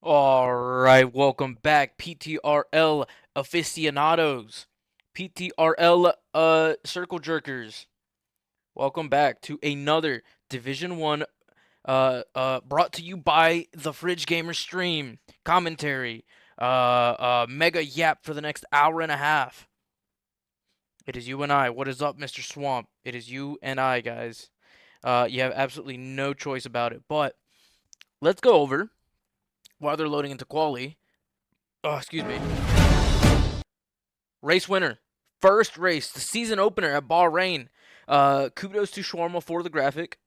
All right, welcome back, PTRL aficionados, PTRL circle jerkers. Welcome back to another Division One brought to you by the Fridge Gamer stream commentary. Mega yap for the next hour and a half. It is you and I. What is up, Mr. Swamp? It is you and I, guys. You have absolutely no choice about it. But let's go over while they're loading into quali. Oh, excuse me. Race winner. First race, the season opener at Bahrain. Kudos to Shawarma for the graphic.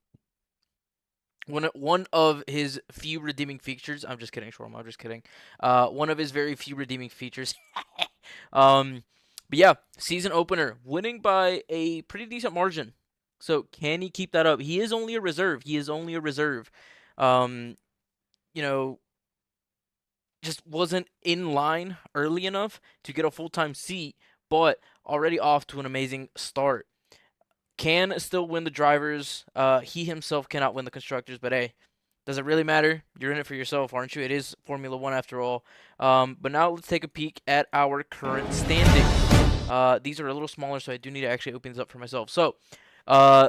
One of his few redeeming features. I'm just kidding, Shawarma. I'm just kidding. One of his very few redeeming features. um, but yeah, season opener, winning by a pretty decent margin. So can he keep that up? He is only a reserve. He is only a reserve. Um, you know, just wasn't in line early enough to get a full-time seat, but already off to an amazing start. Can still win the drivers. He himself cannot win the constructors, but hey, does it really matter? You're in it for yourself, aren't you? It is Formula One after all. But now let's take a peek at our current standings. These are a little smaller, so I do need to actually open these up for myself. So,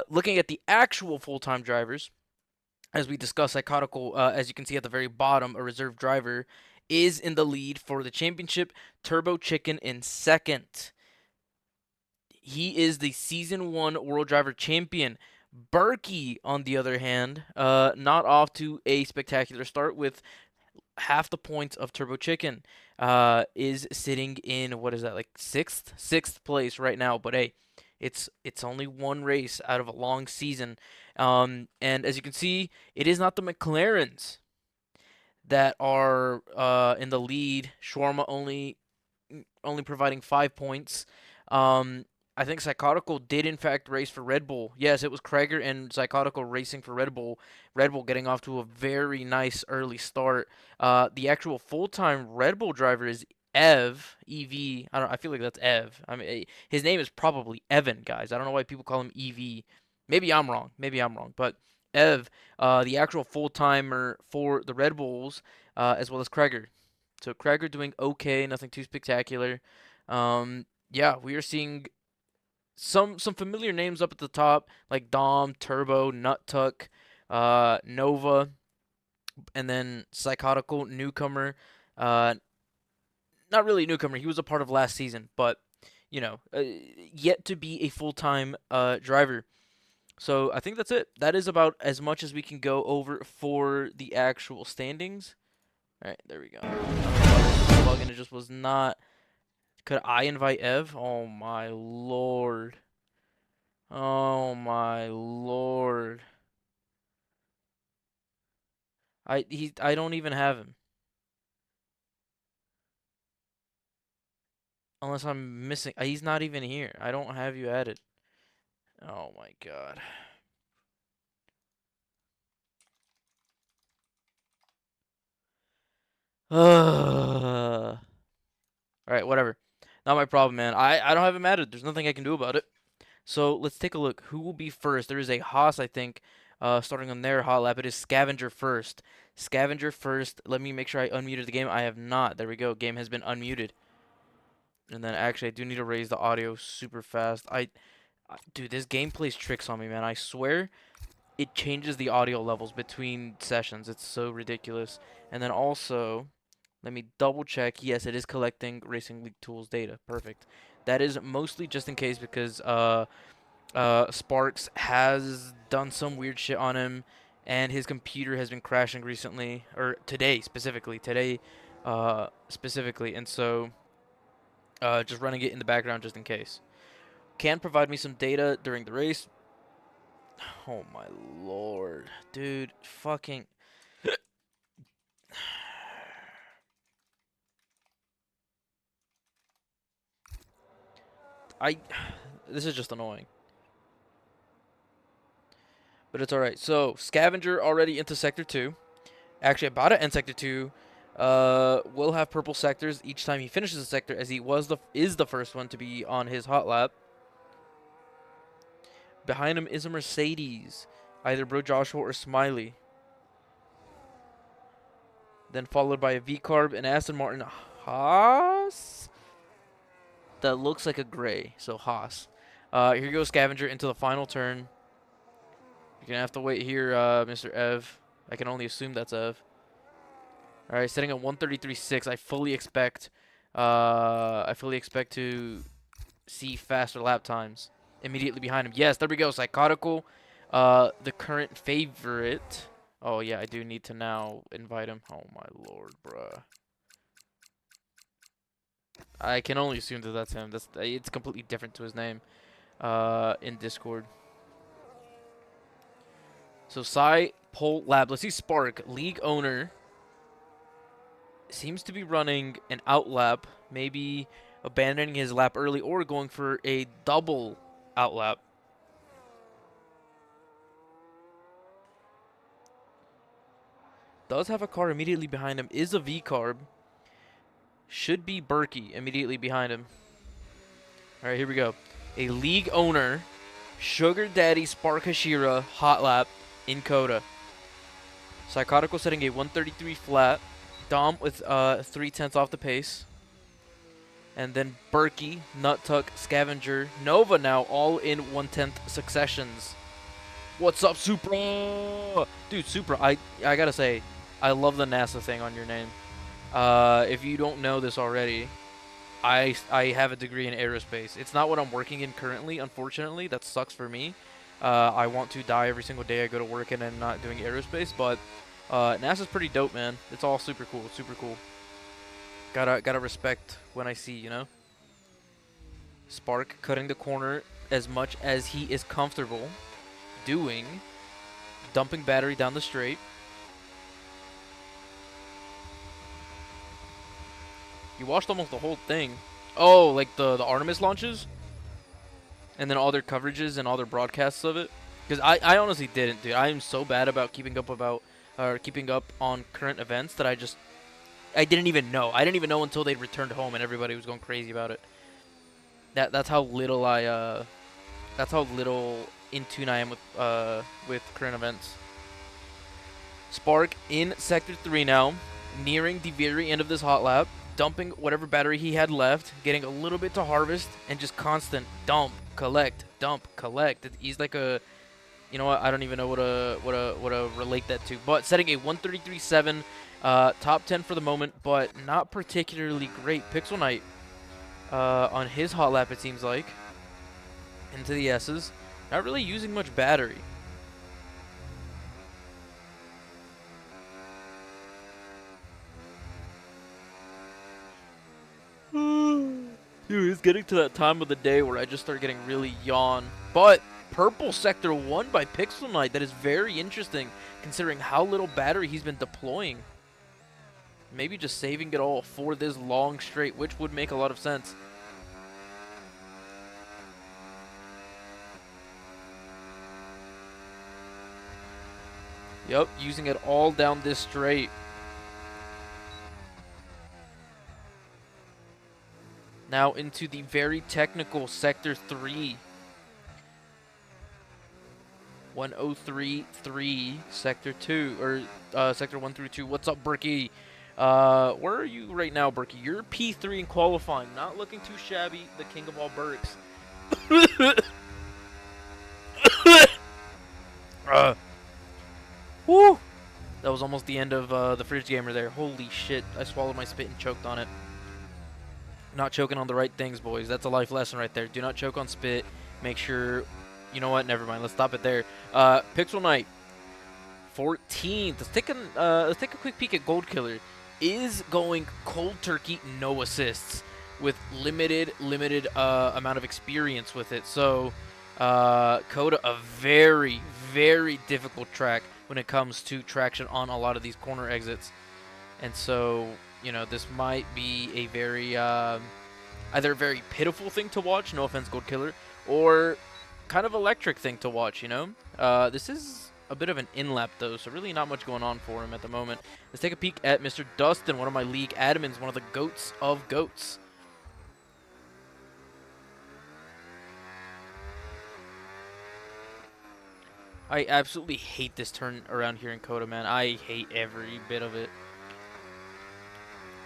looking at the actual full-time drivers, as we discussed, Psychotical, as you can see at the very bottom, a reserve driver, is in the lead for the championship. Turbo Chicken in second. He is the Season 1 World Driver Champion. Berkey, on the other hand, not off to a spectacular start with half the points of Turbo Chicken. Is sitting in, what is that, like sixth place right now. But hey, it's only one race out of a long season. And as you can see, it is not the McLarens that are in the lead. Shawarma only providing 5 points. I think Psychotical did in fact race for Red Bull. Yes, it was Krager and Psychotical racing for Red Bull. Red Bull getting off to a very nice early start. The actual full-time Red Bull driver is EV. I don't. I feel like that's Ev. I mean, his name is probably Evan, guys. I don't know why people call him EV. Maybe I'm wrong. Maybe I'm wrong. But Ev, the actual full-timer for the Red Bulls, as well as Krager. So Krager doing okay, nothing too spectacular. Yeah, we are seeing some familiar names up at the top, like Dom, Turbo, Nut Tuck, Nova, and then Psychotical newcomer. Uh, Not really a newcomer. He was a part of last season, but yet to be a full-time driver. So I think that's it. That is about as much as we can go over for the actual standings. All right, there we go. I don't know why this was bugging. It just was not. Could I invite Ev? Oh my lord. Oh my lord. I don't even have him. Unless I'm missing. He's not even here. I don't have you added. Oh my god. All right, whatever. Not my problem, man. I don't have him added. There's nothing I can do about it. So let's take a look. Who will be first? There is a Haas, I think, starting on their hot lap. It is Scavenger first. Scavenger first. Let me make sure I unmuted the game. I have not. There we go. Game has been unmuted. And then actually, I do need to raise the audio super fast. Dude, this game plays tricks on me, man. I swear it changes the audio levels between sessions. It's so ridiculous. And then also, let me double check. Yes, it is collecting Racing League Tools data. Perfect. That is mostly just in case because Sparks has done some weird shit on him, and his computer has been crashing recently, or today specifically. And so just running it in the background just in case. Can provide me some data during the race. Oh my lord, dude, fucking. I. This is just annoying. But it's alright. So, Scavenger already into Sector 2. Actually, about to end Sector 2. Will have purple sectors each time he finishes a sector, as he is the first one to be on his hot lap. Behind him is a Mercedes. Either Bro Joshua or Smiley. then followed by a V-Carb, an Aston Martin Haas that looks like a gray, so Haas. Here goes Scavenger into the final turn. You're going to have to wait here, Mr. Ev. I can only assume that's Ev. All right, setting at 133.6. I fully expect to see faster lap times immediately behind him. Yes, there we go. Psychotical, the current favorite. Oh yeah, I do need to now invite him. Oh my lord, bruh. I can only assume that that's him. It's completely different to his name, in Discord. So Psy Pole Lab. Let's see Spark, league owner. Seems to be running an out lap, maybe abandoning his lap early or going for a double out lap. Does have a car immediately behind him, is a V-Carb. Should be Berkey immediately behind him. All right, here we go. A league owner, Sugar Daddy Spark Hashira, hot lap in COTA. Psychotical setting a 133 flat. Dom with 3/10 off the pace. And then Berkey, Nut Tuck, Scavenger, Nova now all in 1/10 successions. What's up, Supra? Dude, Supra, I gotta say, I love the NASA thing on your name. If you don't know this already, I have a degree in aerospace. It's not what I'm working in currently, unfortunately. That sucks for me. I want to die every single day I go to work and I'm not doing aerospace, but NASA's pretty dope, man. It's all super cool, super cool. Gotta respect when I see, you know? Spark cutting the corner as much as he is comfortable doing. Dumping battery down the straight. You watched almost the whole thing. Oh, like the Artemis launches? And then all their coverages and all their broadcasts of it? Because I honestly didn't, dude. I am so bad about keeping up on current events that I didn't even know. I didn't even know until they returned home and everybody was going crazy about it. That's how little in tune I am with current events. Spark in Sector 3 now, nearing the very end of this hot lap, dumping whatever battery he had left, getting a little bit to harvest, and just constant dump, collect, dump, collect. He's like a, you know what? I don't even know what to relate that to. But setting a 133.7, top 10 for the moment, but not particularly great. Pixel Knight on his hot lap, it seems like, into the S's, not really using much battery. Dude, it's getting to that time of the day where I just start getting really yawn. But purple sector 1 by Pixel Knight. That is very interesting considering how little battery he's been deploying. Maybe just saving it all for this long straight, which would make a lot of sense. Yep, using it all down this straight. Now into the very technical Sector 3. 103.3, Sector 2, or Sector 1 through 2. What's up, Berkey? Where are you right now, Berkey? You're P3 in qualifying. Not looking too shabby, the king of all Berks. Woo! That was almost the end of the Fridge Gamer there. Holy shit, I swallowed my spit and choked on it. Not choking on the right things, boys. That's a life lesson right there. Do not choke on spit. Make sure... You know what? Never mind. Let's stop it there. Pixel Knight, 14th. Let's take a quick peek at Gold Killer. Is going cold turkey, no assists, with limited amount of experience with it. So, COTA, a very, very difficult track when it comes to traction on a lot of these corner exits. And so, you know, this might be a very, either a very pitiful thing to watch, no offense, Gold Killer, or kind of electric thing to watch, you know? This is a bit of an in-lap, though, so really not much going on for him at the moment. Let's take a peek at Mr. Dustin, one of my league admins, one of the goats of goats. I absolutely hate this turn around here in COTA, man. I hate every bit of it.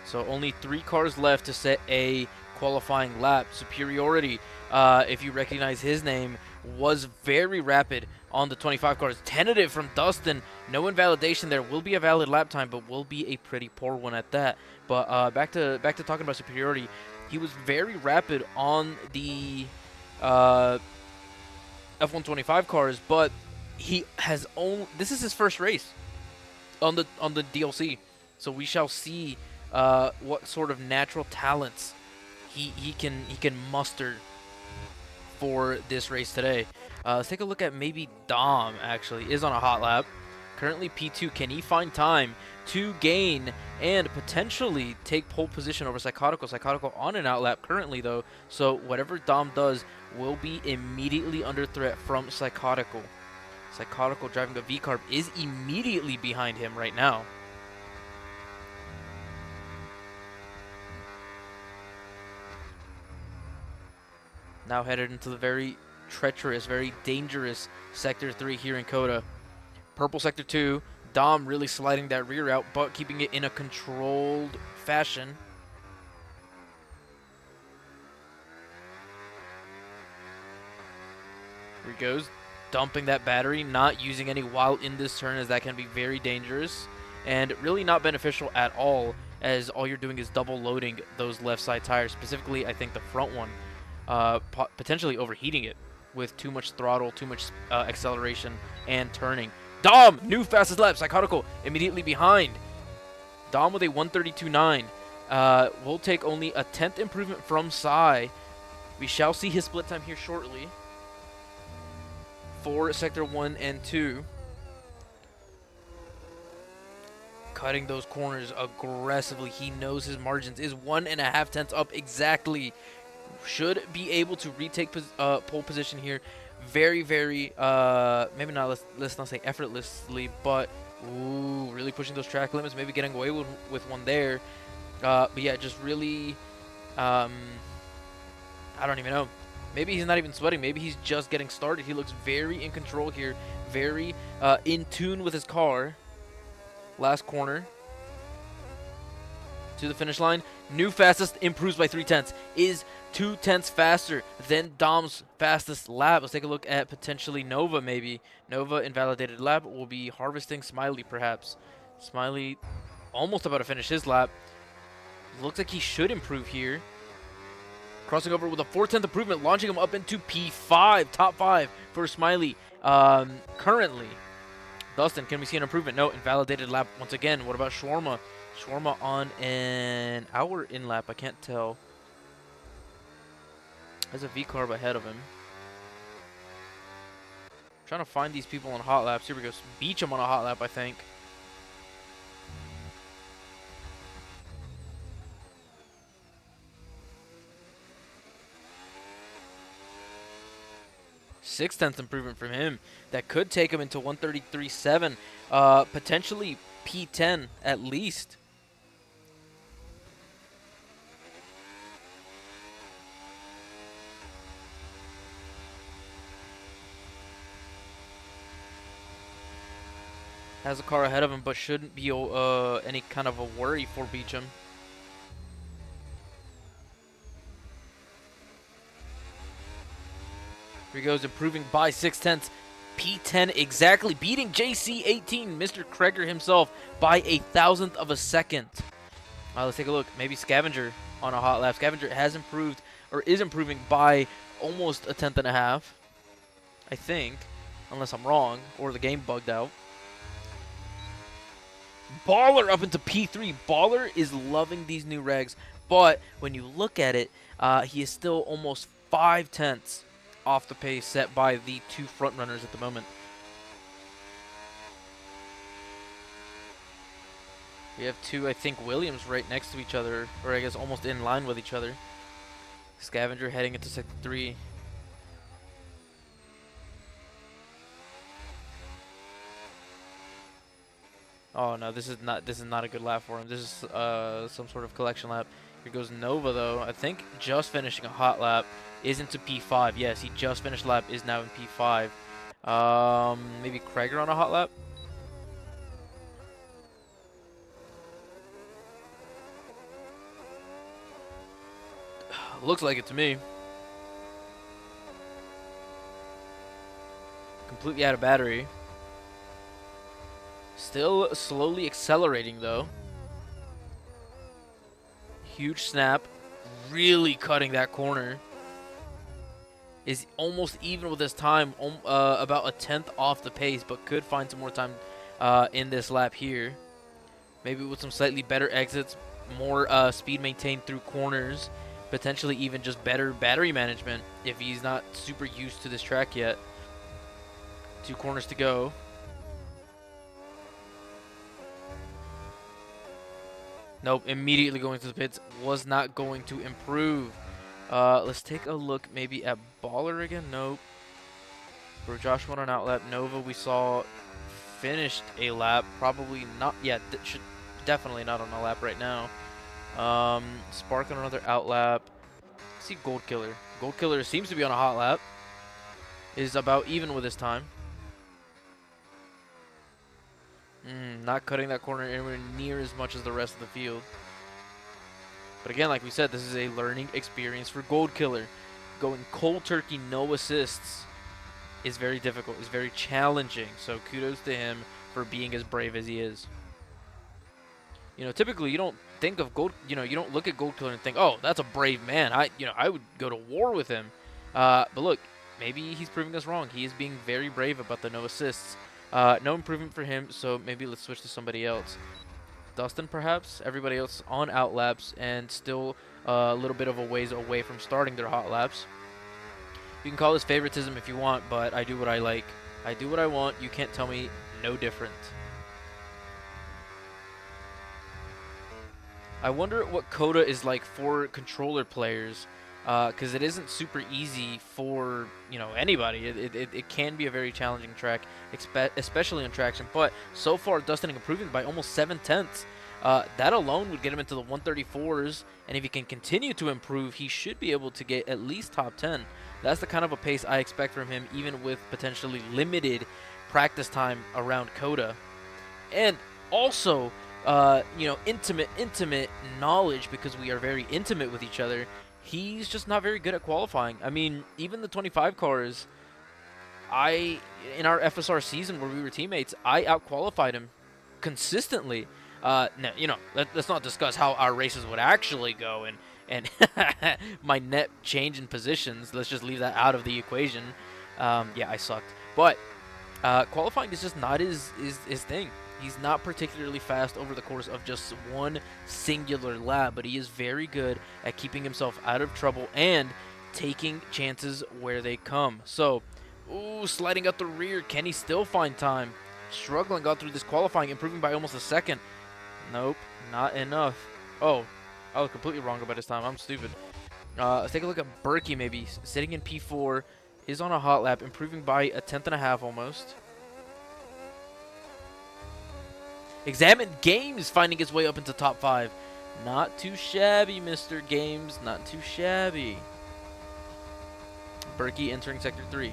So only 3 cars left to set a qualifying lap. Superiority, if you recognize his name, was very rapid on the 25 cars. Tentative from Dustin. No invalidation there. Will be a valid lap time, but will be a pretty poor one at that. But back to talking about superiority. He was very rapid on the F125 cars, but he has only this is his first race on the DLC, so we shall see what sort of natural talents he can muster for this race today. Let's take a look at maybe Dom. Actually, is on a hot lap. Currently P2. Can he find time to gain and potentially take pole position over Psychotical? Psychotical on an out lap currently though, so whatever Dom does will be immediately under threat from Psychotical. Psychotical driving a V-Carb is immediately behind him right now. Now headed into the very treacherous, very dangerous Sector 3 here in COTA. Purple Sector 2, Dom really sliding that rear out, but keeping it in a controlled fashion. Here he goes, dumping that battery, not using any while in this turn, as that can be very dangerous and really not beneficial at all, as all you're doing is double loading those left side tires, specifically I think the front one, potentially overheating it with too much throttle, too much acceleration and turning. Dom, new fastest lap. Psychotical immediately behind. Dom with a 132.9. Will take only a 10th improvement from Psy. We shall see his split time here shortly for Sector 1 and 2. Cutting those corners aggressively. He knows his margins is 1.5 tenths up exactly. Should be able to retake pole position here. Very, very, maybe not, let's not say effortlessly, but ooh, really pushing those track limits, maybe getting away with one there. But yeah, just really, I don't even know. Maybe he's not even sweating. Maybe he's just getting started. He looks very in control here, very in tune with his car. Last corner to the finish line. New fastest improves by 3 tenths. Is 2 tenths faster than Dom's fastest lap. Let's take a look at potentially Nova maybe. Nova invalidated lap will be harvesting Smiley perhaps. Smiley almost about to finish his lap. Looks like he should improve here. Crossing over with a 4/10 improvement, launching him up into P5, top 5 for Smiley. Currently, Dustin, can we see an improvement? No, invalidated lap once again. What about Shawarma? Shawarma on an hour in lap, I can't tell. Has a V-Carb ahead of him. Trying to find these people on hot laps. Here we go. Beach him on a hot lap, I think. Six-tenths improvement from him. That could take him into 133.7. Potentially P10 at least. Has a car ahead of him, but shouldn't be any kind of a worry for Beecham. Here he goes, improving by 6/10. P10 exactly, beating JC18, Mr. Kreger himself, by 1,000th of a second. Let's take a look. Maybe Scavenger on a hot lap. Scavenger has improved, or is improving by almost 1/10 and a half, I think, unless I'm wrong, or the game bugged out. Baller up into P3. Baller is loving these new regs, but when you look at it, he is still almost 5/10 off the pace set by the two front runners at the moment. We have two, I think, Williams right next to each other, or I guess almost in line with each other. Scavenger heading into Sector 3. Oh no, this is not a good lap for him. This is some sort of collection lap. Here goes Nova though. I think just finishing a hot lap is into P5. Yes, he just finished lap, is now in P5. Maybe Kreger on a hot lap. Looks like it to me. Completely out of battery. Still slowly accelerating though. Huge snap. Really cutting that corner. Is almost even with his time, about a tenth off the pace, but could find some more time in this lap here. Maybe with some slightly better exits, more speed maintained through corners, potentially even just better battery management if he's not super used to this track yet. 2 corners to go. Nope, immediately going to the pits. Was not going to improve. Let's take a look maybe at Baller again. Nope. For Josh won an outlap. Nova we saw finished a lap. Probably not. Yeah, should definitely not on a lap right now. Spark on another outlap. See Gold Killer. Gold Killer seems to be on a hot lap. Is about even with his time. Not cutting that corner anywhere near as much as the rest of the field. But again, like we said, this is a learning experience for Gold Killer. Going cold turkey, no assists is very difficult, is very challenging. So kudos to him for being as brave as he is. You know, typically you don't think of you don't look at Gold Killer and think, oh, that's a brave man. I would go to war with him. But look, maybe he's proving us wrong. He is being very brave about the no assists. No improvement for him, so maybe let's switch to somebody else. Dustin, perhaps? Everybody else on out laps and still a little bit of a ways away from starting their hot laps. You can call this favoritism if you want, but I do what I like. I do what I want. You can't tell me no different. I wonder what COTA is like for controller players, because it isn't super easy for anybody. It can be a very challenging track, especially on traction. But so far, Dustin improving by almost 7/10. That alone would get him into the 134s, and if he can continue to improve, he should be able to get at least top 10. That's the kind of a pace I expect from him, even with potentially limited practice time around COTA, and also intimate knowledge, because we are very intimate with each other. He's just not very good at qualifying. I mean, even the 25 cars, in our FSR season where we were teammates, I outqualified him consistently. Let's not discuss how our races would actually go and my net change in positions. Let's just leave that out of the equation. Yeah, I sucked. But qualifying is just not his thing. He's not particularly fast over the course of just one singular lap, but he is very good at keeping himself out of trouble and taking chances where they come. So, sliding out the rear. Can he still find time? Struggling out through this qualifying, improving by almost a second. Nope, not enough. Oh, I was completely wrong about his time. I'm stupid. Let's take a look at Berkey maybe. Sitting in P4, is on a hot lap, improving by a tenth and a half almost. Examine Games finding his way up into top 5. Not too shabby, Mr. Games. Not too shabby. Berkey entering Sector 3.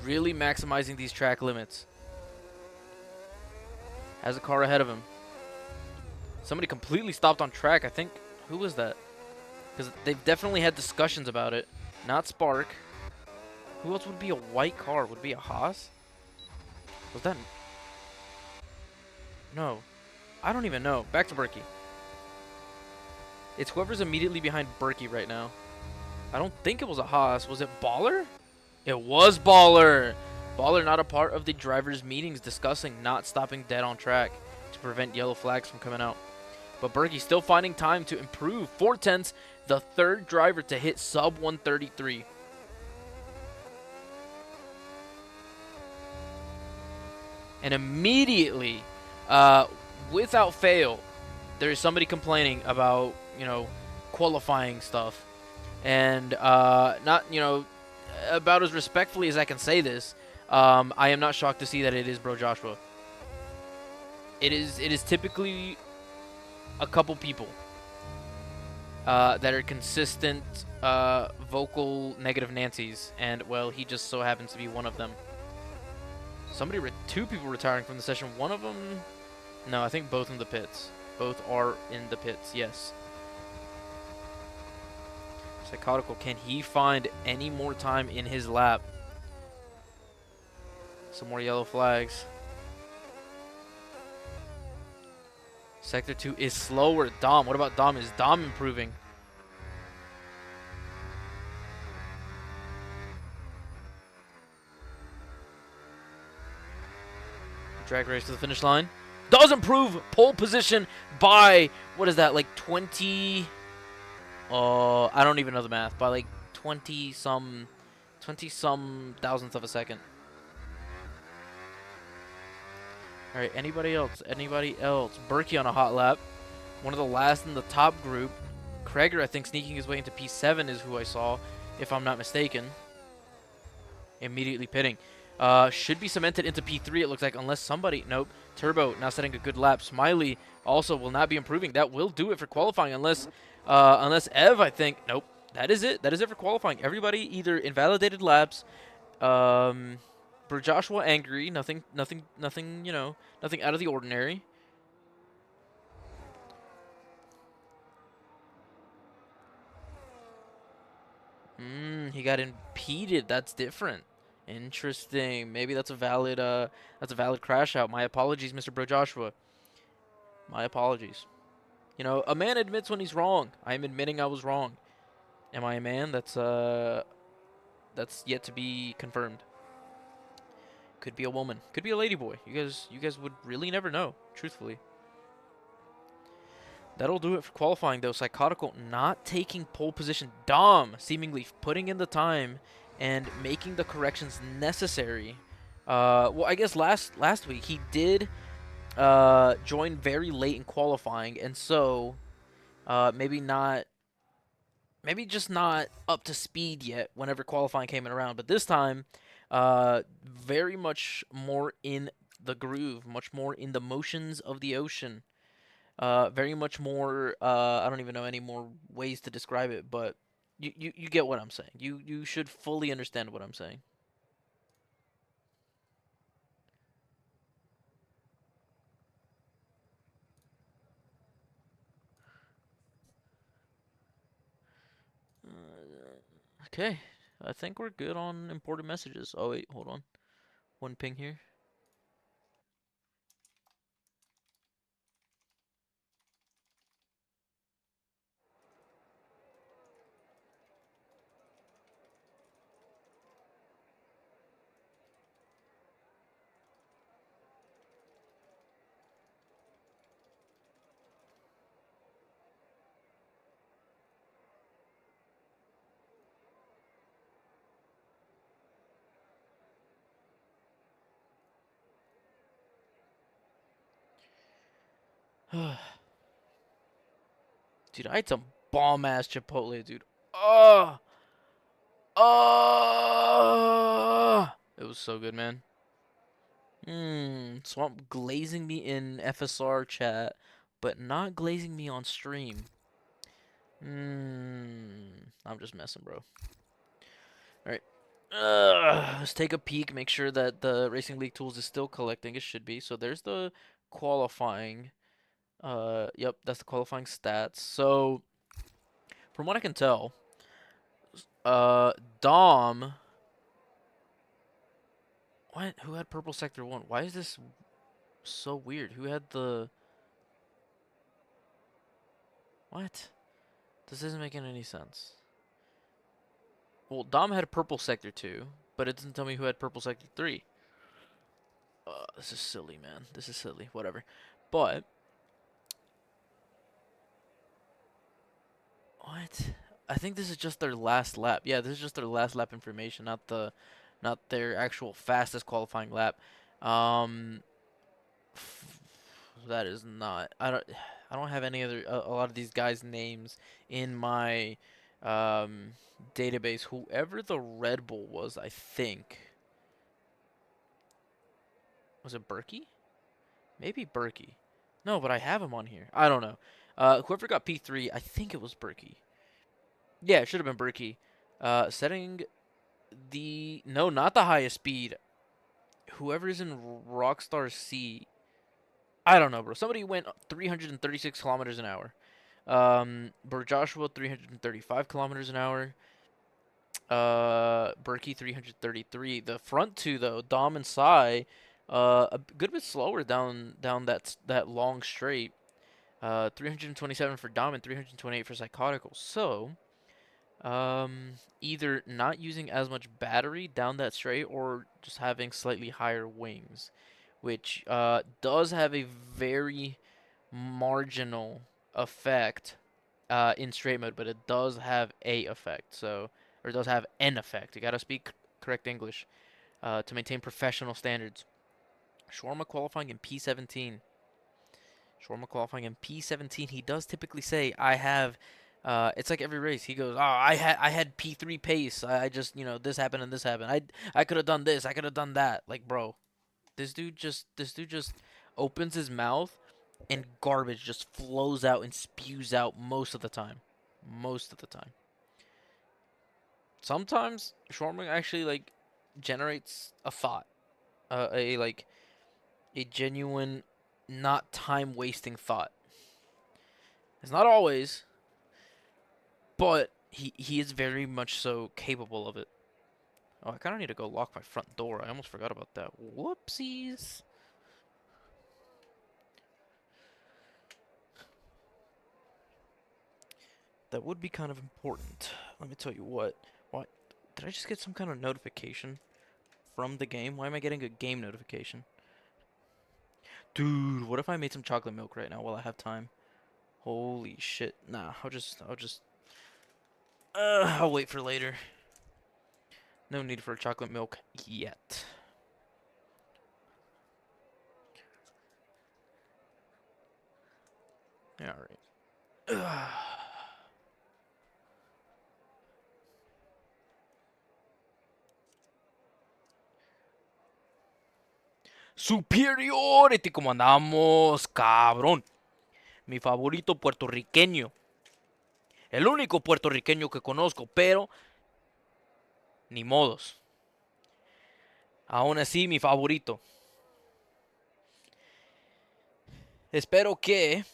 Really maximizing these track limits. Has a car ahead of him. Somebody completely stopped on track. I think, who was that? Because they've definitely had discussions about it. Not Spark. Who else would be a white car? Would it be a Haas? Was that... No. I don't even know. Back to Berkey. It's whoever's immediately behind Berkey right now. I don't think it was a Haas. Was it Baller? It was Baller. Baller not a part of the drivers' meetings discussing not stopping dead on track to prevent yellow flags from coming out. But Berkey still finding time to improve. 4/10, the third driver to hit sub 133. And immediately... without fail, there's somebody complaining about, qualifying stuff. And, not, about as respectfully as I can say this, I am not shocked to see that it is Bro Joshua. It is typically a couple people, that are consistent, vocal negative Nancys. And, well, he just so happens to be one of them. Two people retiring from the session. One of them... No, I think both in the pits. Both are in the pits, yes. Psychotical, can he find any more time in his lap? Some more yellow flags. Sector 2 is slower. Dom, what about Dom? Is Dom improving? Drag race to the finish line. Does improve pole position by, what is that, like 20... I don't even know the math. By like 20 some thousandths of a second. All right, anybody else? Anybody else? Berkey on a hot lap. One of the last in the top group. Kreger, I think, sneaking his way into P7 is who I saw, if I'm not mistaken. Immediately pitting. Should be cemented into P3, it looks like, unless somebody... Nope. Turbo now setting a good lap. Smiley also will not be improving. That will do it for qualifying, unless Ev, I think... Nope. That is it. That is it for qualifying. Everybody either invalidated laps, Joshua angry, nothing, you know, nothing out of the ordinary. He got impeded. That's different. Interesting. Maybe that's a valid crash out. My apologies, Mr. Joshua. My apologies. You know, a man admits when he's wrong. I'm admitting I was wrong. Am I a man? That's yet to be confirmed. Could be a woman. Could be a ladyboy. You guys would really never know, truthfully. That'll do it for qualifying, though. Psychotical not taking pole position. Dom seemingly putting in the time and making the corrections necessary. Well, I guess last week he did join very late in qualifying, and so maybe just not up to speed yet whenever qualifying came in around. But this time, very much more in the groove, much more in the motions of the ocean. Very much more, I don't even know any more ways to describe it, but you get what I'm saying. You should fully understand what I'm saying. Okay, I think we're good on important messages. Oh wait, hold on. One ping here. Dude, I had some bomb ass Chipotle, dude. Oh, oh, it was so good, man. Swamp glazing me in FSR chat, but not glazing me on stream. I'm just messing, bro. Alright. Let's take a peek, make sure that the Racing League Tools is still collecting. It should be. So there's the qualifying. Yep, that's the qualifying stats. So, from what I can tell, Dom... What? Who had Purple Sector 1? Why is this so weird? Who had the... What? This isn't making any sense. Well, Dom had Purple Sector 2, but it doesn't tell me who had Purple Sector 3. This is silly, man. This is silly. Whatever. But... What? I think this is just their last lap. Yeah, this is just their last lap information, not their actual fastest qualifying lap. That is not. I don't have any other a lot of these guys' names in my database. Whoever the Red Bull was, I think. Was it Berkey? Maybe Berkey. No, but I have him on here. I don't know. Whoever got P3, I think it was Berkey. Yeah, it should have been Berkey. Setting the... No, not the highest speed. Whoever's in Rockstar C. I don't know, bro. Somebody went 336 kilometers an hour. Joshua 335 kilometers an hour. Berkey 333. The front two though, Dom and Sai, a good bit slower down that long straight. 327 for Dom and 328 for Psychotical. So, either not using as much battery down that straight or just having slightly higher wings, which does have a very marginal effect in straight mode, but it does have a effect. So, or it does have an effect. You gotta speak correct English to maintain professional standards. Shawarma qualifying in P17. Shawarma qualifying in P17. He does typically say, "I have." It's like every race. He goes, "Oh, I had P3 pace. I just this happened and this happened. I could have done this. I could have done that." Like, bro, this dude just opens his mouth and garbage just flows out and spews out most of the time. Most of the time. Sometimes shawarma actually like generates a thought, a like a genuine, not time wasting thought. It's not always, but he is very much so capable of it. Oh, I kind of need to go lock my front door. I almost forgot about that. Whoopsies. That would be kind of important. Let me tell you what. What? Did I just get some kind of notification from the game? Why am I getting a game notification? Dude, what if I made some chocolate milk right now while I have time? Holy shit. Nah, I'll wait for later. No need for chocolate milk yet. Alright. Superiority, como andamos, cabrón. Mi favorito puertorriqueño. El único puertorriqueño que conozco, pero ni modos. Aún así, mi favorito. Espero que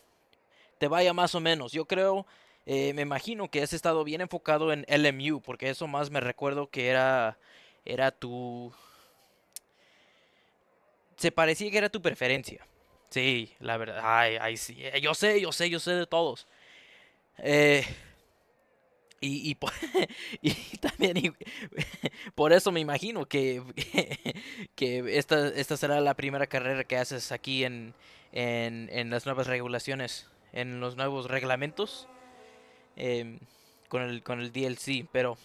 te vaya más o menos. Yo creo, me imagino que has estado bien enfocado en LMU, porque eso más me recuerdo que era tu... Se parecía que era tu preferencia. Sí, la verdad. Ay, ay, sí. Yo sé de todos. Eh, y, y también por eso me imagino que esta será la primera carrera que haces aquí en las nuevas regulaciones, en los nuevos reglamentos, em, con el DLC. Pero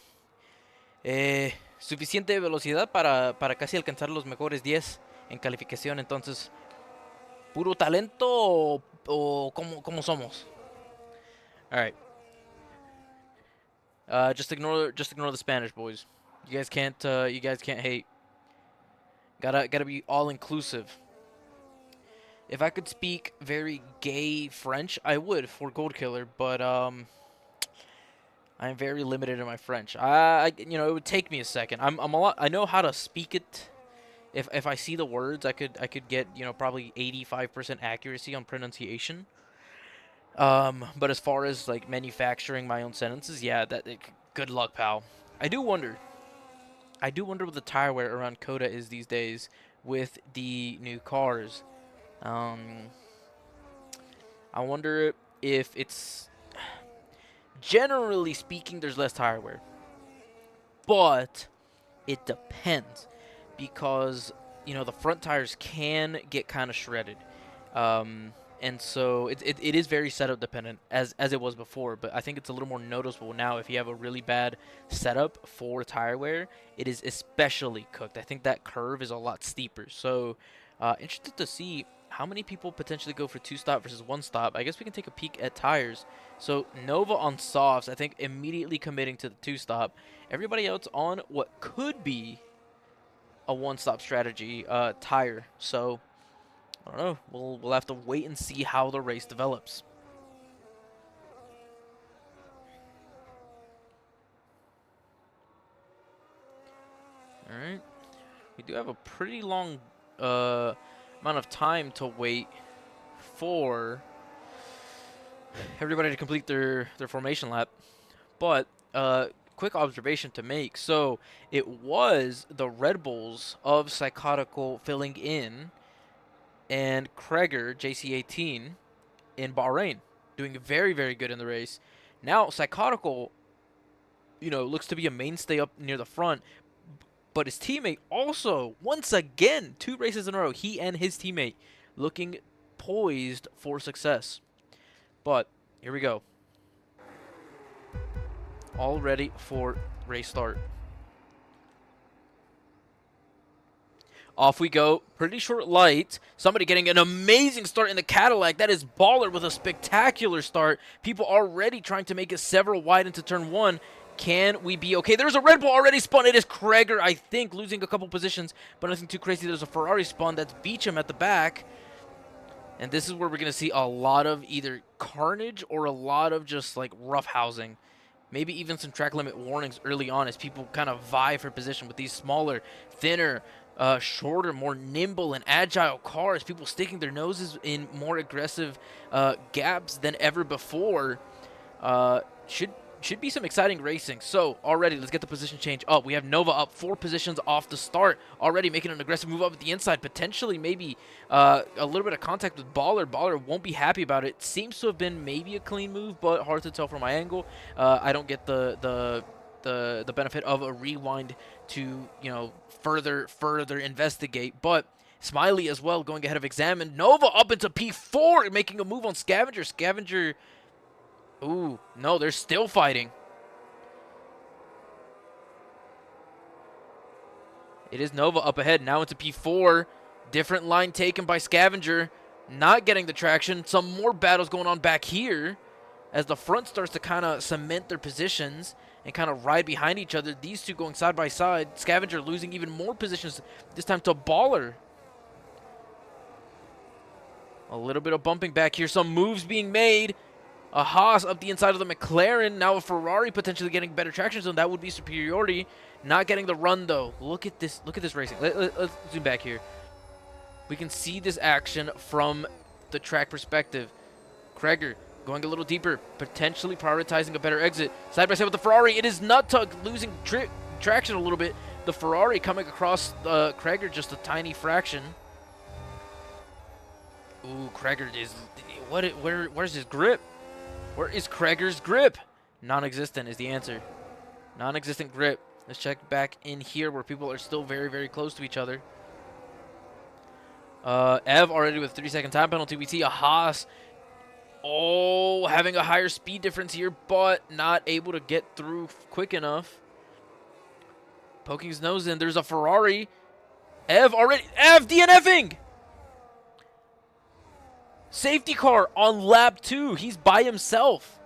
suficiente velocidad para casi alcanzar los mejores 10 en calificación. Entonces, ¿puro talento o cómo somos? Alright. Just ignore the Spanish, boys. You guys can't hate. Gotta be all inclusive. If I could speak very gay French, I would for Gold Killer, but I'm very limited in my French. It would take me a second. I'm a lot. I know how to speak it. If I see the words, I could get probably 85% accuracy on pronunciation. But as far as like manufacturing my own sentences, yeah, good luck, pal. I do wonder. I do wonder what the tire wear around COTA is these days with the new cars. Um, I wonder if it's generally speaking, there's less tire wear, but it depends because the front tires can get kind of shredded, and so it is very setup dependent as it was before. But I think it's a little more noticeable now if you have a really bad setup for tire wear. It is especially cooked. I think that curve is a lot steeper. So interested to see how many people potentially go for two stop versus one stop. I guess we can take a peek at tires. So Nova on softs, I think immediately committing to the two stop. Everybody else on what could be a one-stop strategy tire. So I don't know. We'll have to wait and see how the race develops. All right. We do have a pretty long uh, amount of time to wait for everybody to complete their formation lap. But quick observation to make. So it was the Red Bulls of Psychotical filling in, and Kreger JC18 in Bahrain, doing very very good in the race. Now Psychotical, looks to be a mainstay up near the front, but his teammate also once again 2 races in a row, he and his teammate looking poised for success. But here we go. All ready for race start. Off we go. Pretty short light. Somebody getting an amazing start in the Cadillac. That is Baller with a spectacular start. People already trying to make it several wide into turn 1. Can we be okay? There's a Red Bull already spun. It is Kreger, I think, losing a couple positions, but nothing too crazy. There's a Ferrari spun. That's Beecham at the back. And this is where we're going to see a lot of either carnage or a lot of just like rough housing. Maybe even some track limit warnings early on as people kind of vie for position with these smaller, thinner, shorter, more nimble and agile cars. People sticking their noses in more aggressive gaps than ever before. Should be some exciting racing. So already, let's get the position change up. We have Nova up 4 positions off the start, already making an aggressive move up at the inside. Potentially, maybe a little bit of contact with Baller. Baller won't be happy about it. Seems to have been maybe a clean move, but hard to tell from my angle. I don't get the benefit of a rewind to further investigate, but. Smiley as well going ahead of Examine. Nova up into P4, making a move on Scavenger. Scavenger. Ooh, no, they're still fighting. It is Nova up ahead, now into P4. Different line taken by Scavenger. Not getting the traction. Some more battles going on back here as the front starts to kind of cement their positions and kind of ride behind each other. These two going side by side. Scavenger losing even more positions, this time to Baller. A little bit of bumping back here. Some moves being made. A Haas up the inside of the McLaren. Now a Ferrari potentially getting better traction zone. That would be superiority. Not getting the run, though. Look at this. Look at this racing. Let's zoom back here. We can see this action from the track perspective. Kreger going a little deeper. Potentially prioritizing a better exit. Side by side with the Ferrari. It is Nuttug losing traction a little bit. The Ferrari coming across Kreger just a tiny fraction. Ooh, Kreger is... Where's his grip? Where is Kreger's grip? Non-existent is the answer. Non-existent grip. Let's check back in here where people are still very, very close to each other. Ev already with 3-second time penalty. We see a Haas. Oh, having a higher speed difference here, but not able to get through quick enough. Poking his nose in. There's a Ferrari. Ev DNFing! Safety car on lap 2. He's by himself.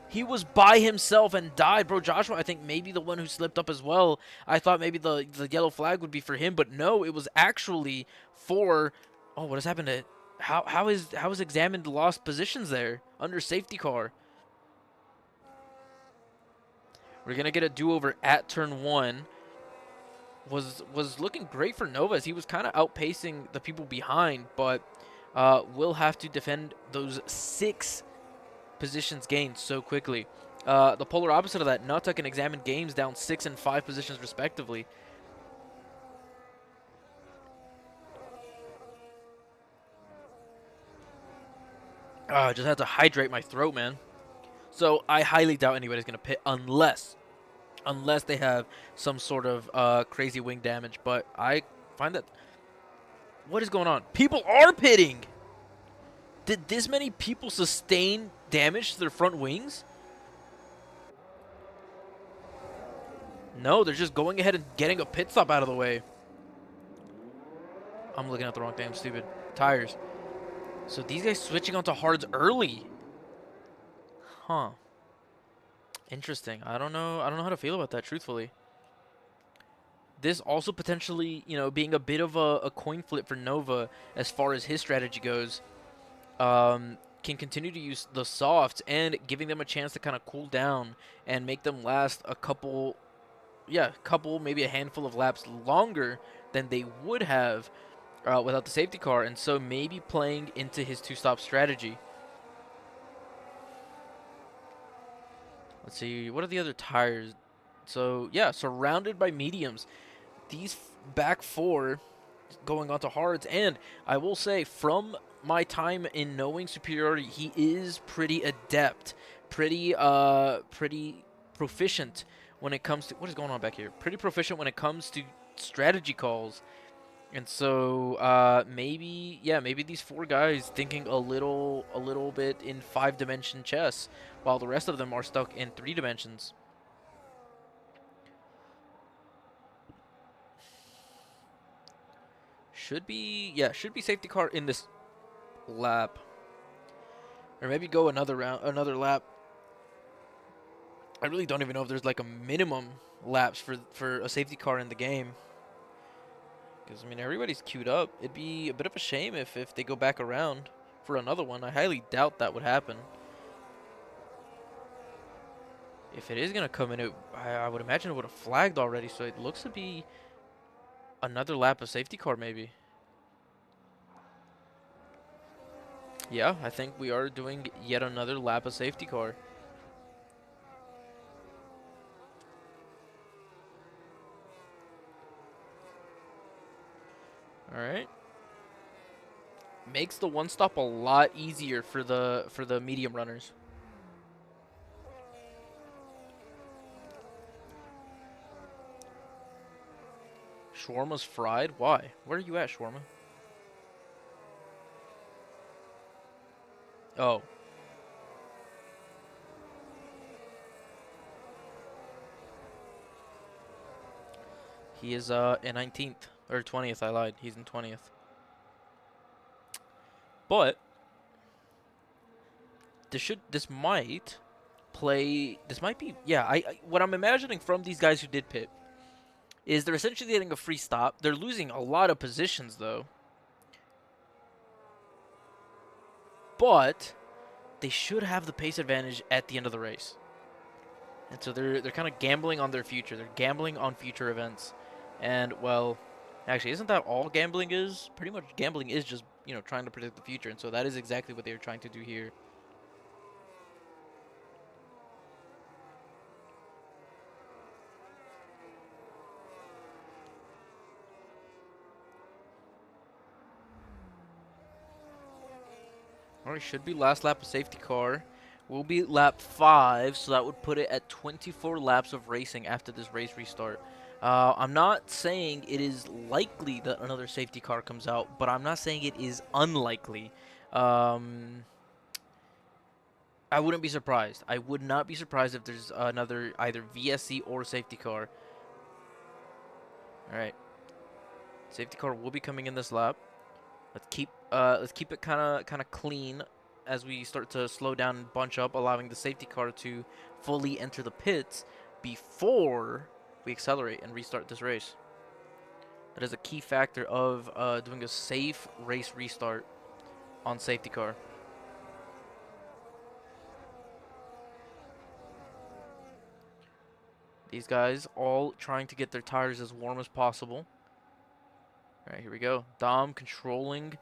He was by himself and died. Bro, Joshua, I think maybe the one who slipped up as well. I thought maybe the yellow flag would be for him, but no, it was actually for... Oh, what has happened to... How is Examined lost positions there under safety car? We're going to get a do-over at turn 1. Was looking great for Nova as he was kind of outpacing the people behind, but... will have to defend those 6 positions gained so quickly. The polar opposite of that, Nuttug and Examined Games down 6 and 5 positions respectively. I just had to hydrate my throat, man. So I highly doubt anybody's going to pit unless they have some sort of crazy wing damage. But I find that... What is going on? People are pitting! Did this many people sustain damage to their front wings? No, they're just going ahead and getting a pit stop out of the way. I'm looking at the wrong thing. I'm stupid. Tires. So these guys switching onto hards early. Huh. Interesting. I don't know how to feel about that, truthfully. This also potentially, being a bit of a coin flip for Nova as far as his strategy goes. Can continue to use the softs and giving them a chance to kind of cool down and make them last a couple, maybe a handful of laps longer than they would have without the safety car. And so maybe playing into his 2-stop strategy. Let's see, what are the other tires? So, yeah, surrounded by mediums. These back four going on to hards, and I will say, from my time in knowing superiority, he is pretty adept, pretty proficient when it comes to what is going on back here. Pretty proficient when it comes to strategy calls, and so maybe these four guys thinking a little bit in 5-dimension chess, while the rest of them are stuck in 3 dimensions. Should be safety car in this lap. Or maybe go another lap. I really don't even know if there's like a minimum laps for a safety car in the game. Because, I mean, everybody's queued up. It'd be a bit of a shame if they go back around for another one. I highly doubt that would happen. If it is going to come in, I would imagine it would have flagged already. So it looks to be another lap of safety car maybe. Yeah, I think we are doing yet another lap of safety car. All right. Makes the one stop a lot easier for the medium runners. Shawarma's fried? Why? Where are you at, Shawarma? Oh. He is in 19th. Or 20th, I lied. He's in 20th. But this might be, yeah, what I'm imagining from these guys who did pit is they're essentially getting a free stop. They're losing a lot of positions though. But they should have the pace advantage at the end of the race. And so they're kind of gambling on their future. They're gambling on future events. And, well, actually, isn't that all gambling is? Pretty much gambling is just, trying to predict the future. And so that is exactly what they were trying to do here. Alright, should be last lap of safety car. Will be lap 5, so that would put it at 24 laps of racing after this race restart. I'm not saying it is likely that another safety car comes out, but I'm not saying it is unlikely. I wouldn't be surprised. I would not be surprised if there's another either VSC or safety car. All right, safety car will be coming in this lap. Let's keep it kind of clean as we start to slow down and bunch up, allowing the safety car to fully enter the pits before we accelerate and restart this race. That is a key factor of doing a safe race restart on safety car. These guys all trying to get their tires as warm as possible. All right, here we go. Dom controlling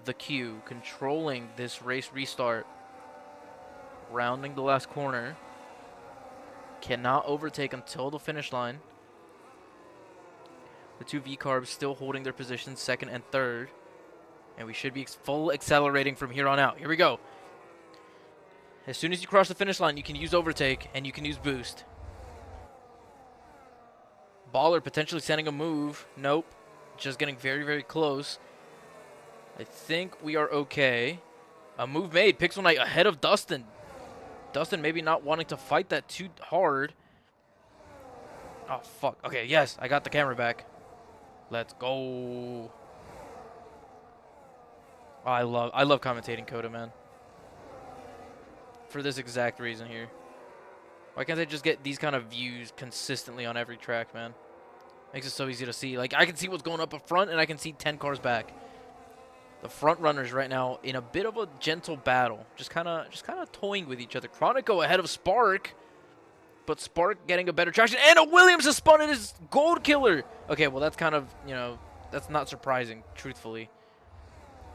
the queue, controlling this race restart. Rounding the last corner. Cannot overtake until the finish line. The two V-carbs still holding their positions, second and third. And we should be full accelerating from here on out. Here we go. As soon as you cross the finish line, you can use overtake and you can use boost. Baller potentially sending a move. Nope. Just getting very, very close. I think we are okay. A move made. Pixel Knight ahead of Dustin. Dustin maybe not wanting to fight that too hard. Oh, fuck. Okay, yes. I got the camera back. Let's go. Oh, I love commentating COTA, man. For this exact reason here. Why can't they just get these kind of views consistently on every track, man? Makes it so easy to see. Like, I can see what's going up front, and I can see 10 cars back. The front runners right now in a bit of a gentle battle. Just kind of toying with each other. Chronico ahead of Spark. But Spark getting a better traction. And a Williams has spun in his Gold Killer. Okay, well, that's kind of, that's not surprising, truthfully.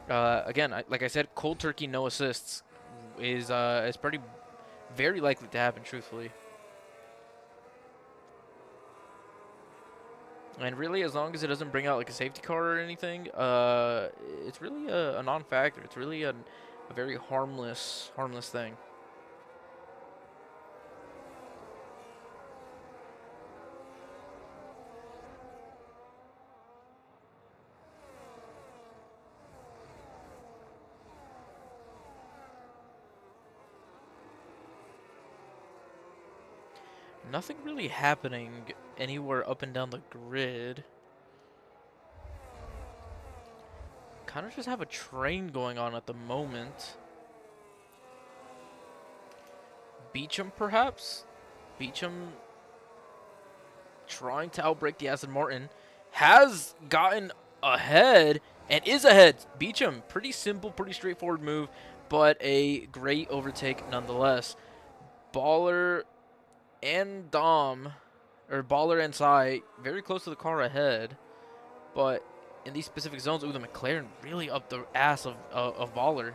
Again, like I said, cold turkey, no assists is pretty very likely to happen, truthfully. And really, as long as it doesn't bring out like a safety car or anything, it's really a non-factor. It's really a very harmless thing. Nothing really happening anywhere up and down the grid. Kind of just have a train going on at the moment. Beecham, perhaps? Beecham trying to outbrake the Aston Martin. Has gotten ahead and is ahead. Beecham, pretty simple, pretty straightforward move, but a great overtake nonetheless. Baller and Dom, or Baller and Sai, very close to the car ahead, but in these specific zones, ooh, the McLaren really up the ass of Baller.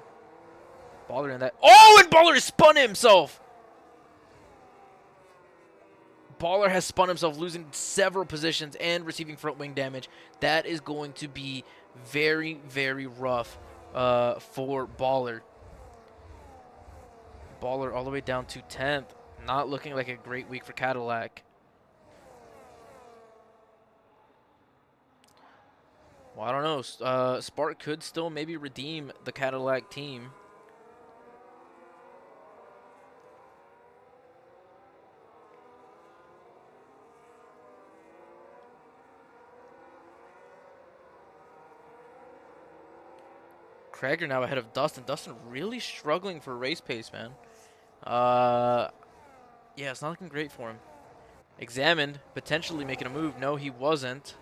Baller in that. Oh, and Baller spun himself! Baller has spun himself, losing several positions and receiving front wing damage. That is going to be very, very rough for Baller. Baller all the way down to 10th. Not looking like a great week for Cadillac. Well, I don't know. Spark could still maybe redeem the Cadillac team. Krager now ahead of Dustin. Dustin really struggling for race pace, man. Yeah, it's not looking great for him. Examined, potentially making a move. No, he wasn't.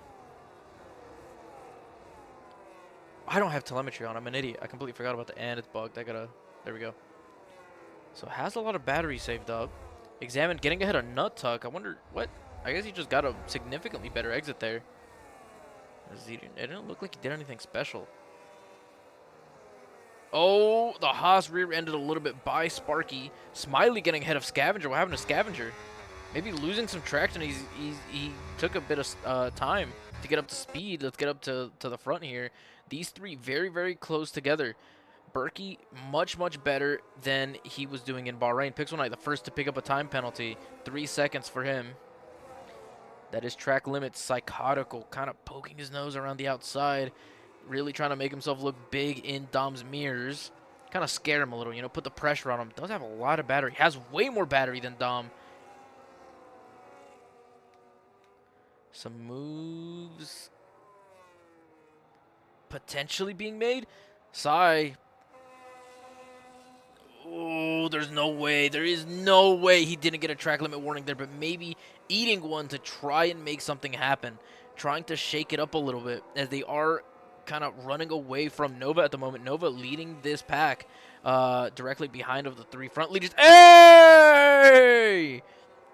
I don't have telemetry on. I'm an idiot. I completely forgot about the and it's bugged. There we go. So has a lot of battery saved up. Examined, getting ahead of Nut Tuck. I wonder what. I guess he just got a significantly better exit there. It didn't look like he did anything special. Oh, the Haas rear-ended a little bit by Sparky. Smiley getting ahead of Scavenger. What happened to Scavenger? Maybe losing some traction. He took a bit of time to get up to speed. Let's get up to the front here. These three very, very close together. Berkey much, much better than he was doing in Bahrain. Pixel Knight, the first to pick up a time penalty. 3 seconds for him. That is track limit. Psychotical, kind of poking his nose around the outside. Really trying to make himself look big in Dom's mirrors. Kind of scare him a little, you know, put the pressure on him. Does have a lot of battery. Has way more battery than Dom. Some moves potentially being made. Sai. Oh, there's no way. There is no way he didn't get a track limit warning there, but maybe eating one to try and make something happen. Trying to shake it up a little bit as they are kind of running away from Nova at the moment. Nova leading this pack directly behind of the three front leaders. Hey!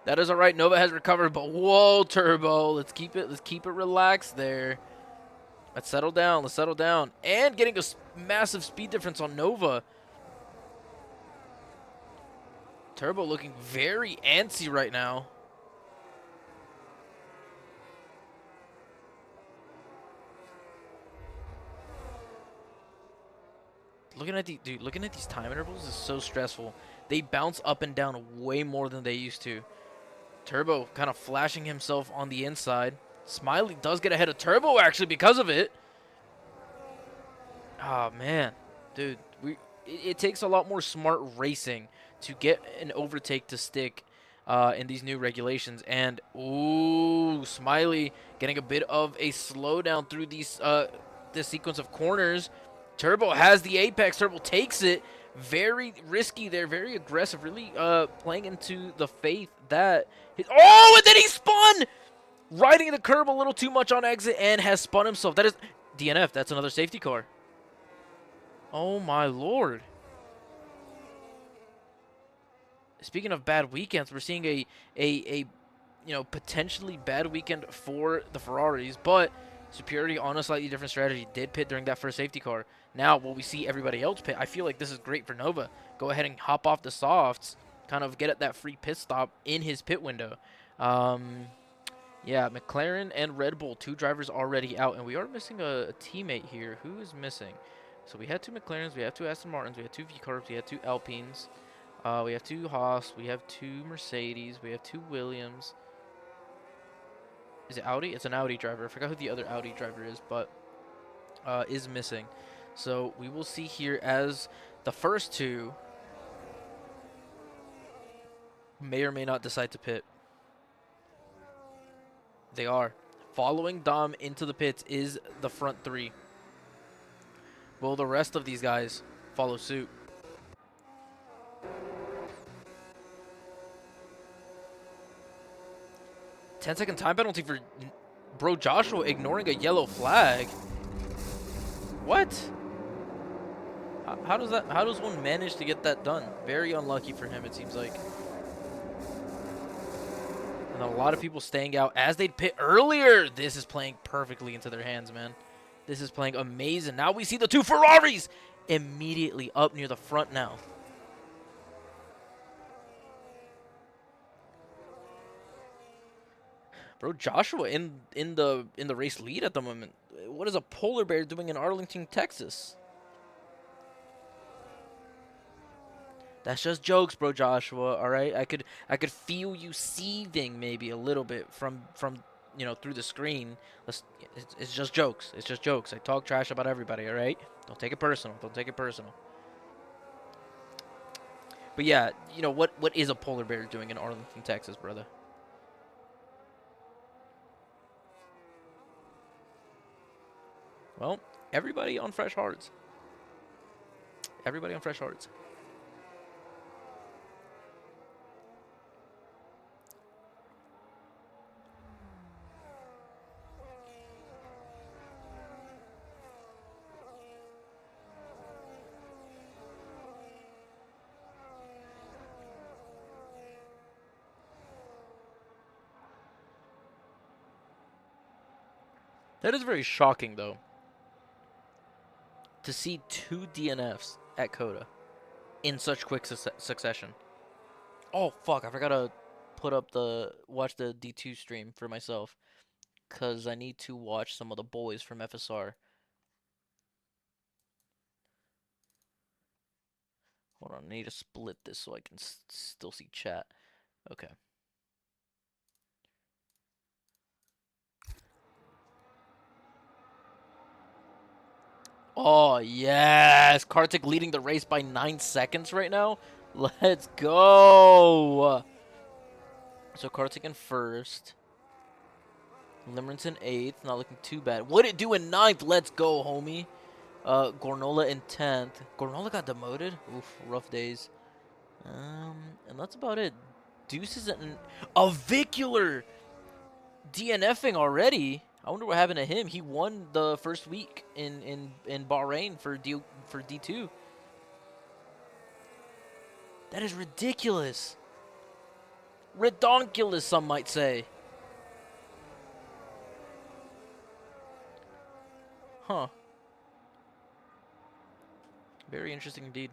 That is all right. Nova has recovered, but whoa, Turbo. Let's keep it relaxed there. Let's settle down. Let's settle down. And getting a massive speed difference on Nova. Turbo looking very antsy right now. Looking at these time intervals is so stressful. They bounce up and down way more than they used to. Turbo kind of flashing himself on the inside. Smiley does get ahead of Turbo actually because of it. Oh man, dude, it takes a lot more smart racing to get an overtake to stick in these new regulations. And ooh, Smiley getting a bit of a slowdown through these this sequence of corners. Turbo has the apex. Turbo takes it. Very risky there, very aggressive, really playing into the faith that oh, and then he spun! Riding the curb a little too much on exit and has spun himself. That is DNF. That's another safety car. Oh my lord. Speaking of bad weekends, we're seeing a you know, potentially bad weekend for the Ferraris, but Superiority on a slightly different strategy did pit during that first safety car. Now, will we see everybody else pit? I feel like this is great for Nova. Go ahead and hop off the softs, kind of get at that free pit stop in his pit window. Yeah, McLaren and Red Bull, two drivers already out, and we are missing a teammate here. Who is missing? So we had two McLarens, we have two Aston Martins, we had two V-Carbs, we had two Alpines, we have two Haas, we have two Mercedes, we have two Williams. Is it Audi? It's an Audi driver. I forgot who the other Audi driver is, but is missing. So we will see here as the first two may or may not decide to pit. They are. Following Dom into the pits is the front three. Will the rest of these guys follow suit? Ten-second time penalty for bro Joshua ignoring a yellow flag. What? How does that? How does one manage to get that done? Very unlucky for him, it seems like. And a lot of people staying out as they'd pit earlier. This is playing perfectly into their hands, man. This is playing amazing. Now we see the two Ferraris immediately up near the front now. Bro, Joshua in the race lead at the moment. What is a polar bear doing in Arlington, Texas? That's just jokes, bro, Joshua. All right, I could feel you seething maybe a little bit from through the screen. It's just jokes. It's just jokes. I talk trash about everybody. All right, don't take it personal. Don't take it personal. But yeah, what is a polar bear doing in Arlington, Texas, brother? Well, everybody on fresh hearts. Everybody on fresh hearts. That is very shocking, though, to see two DNFs at COTA in such quick succession. Oh, fuck, I forgot to watch the D2 stream for myself, because I need to watch some of the boys from FSR. Hold on, I need to split this so I can still see chat. Okay. Oh, yes! Kartik leading the race by 9 seconds right now. Let's go! So Kartik in first. Limerence in 8th. Not looking too bad. What'd it do in 9th? Let's go, homie. Gornola in 10th. Gornola got demoted? Oof, rough days. And that's about it. Deuce is an avicular DNFing already. I wonder what happened to him. He won the first week in Bahrain for D2. That is ridiculous. Redonkulous, some might say. Huh. Very interesting indeed.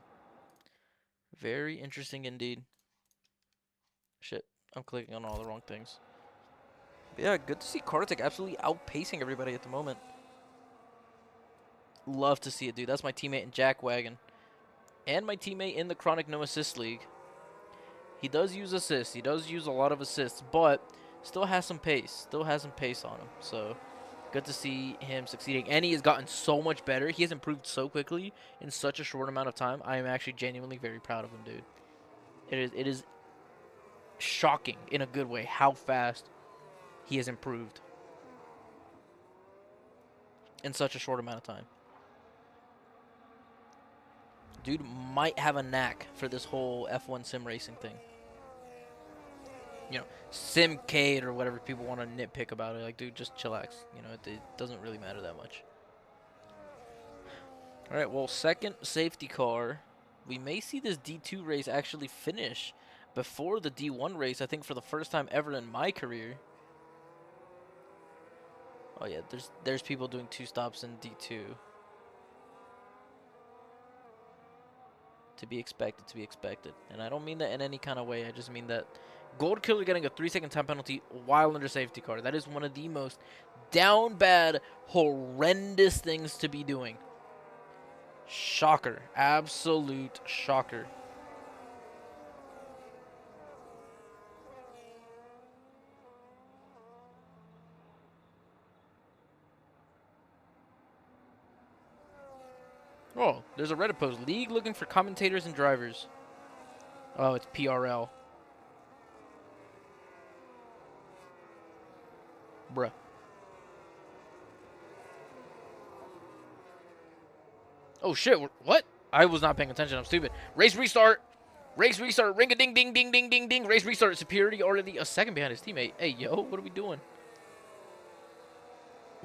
Very interesting indeed. Shit. I'm clicking on all the wrong things. But yeah, good to see Kartik absolutely outpacing everybody at the moment. Love to see it, dude. That's my teammate in Jack Wagon. And my teammate in the Chronic No Assist League. He does use assists. He does use a lot of assists, but still has some pace. Still has some pace on him. So good to see him succeeding. And he has gotten so much better. He has improved so quickly in such a short amount of time. I am actually genuinely very proud of him, dude. It is shocking in a good way how fast he has improved in such a short amount of time. Dude might have a knack for this whole F1 sim racing thing. Simcade or whatever people want to nitpick about it. Like, dude, just chillax. It doesn't really matter that much. All right, well, second safety car. We may see this D2 race actually finish before the D1 race, I think for the first time ever in my career. Oh, yeah, there's people doing 2 stops in D2. To be expected, to be expected. And I don't mean that in any kind of way. I just mean that, Gold Killer getting a 3-second time penalty while under safety car. That is one of the most down bad, horrendous things to be doing. Shocker. Absolute shocker. Oh, there's a Reddit post. League looking for commentators and drivers. Oh, it's PRL. Bruh. Oh shit, what? I was not paying attention, I'm stupid. Race restart! Race restart! Ring a ding ding ding ding ding ding! Race restart! Superiority already a second behind his teammate. Hey, yo, what are we doing?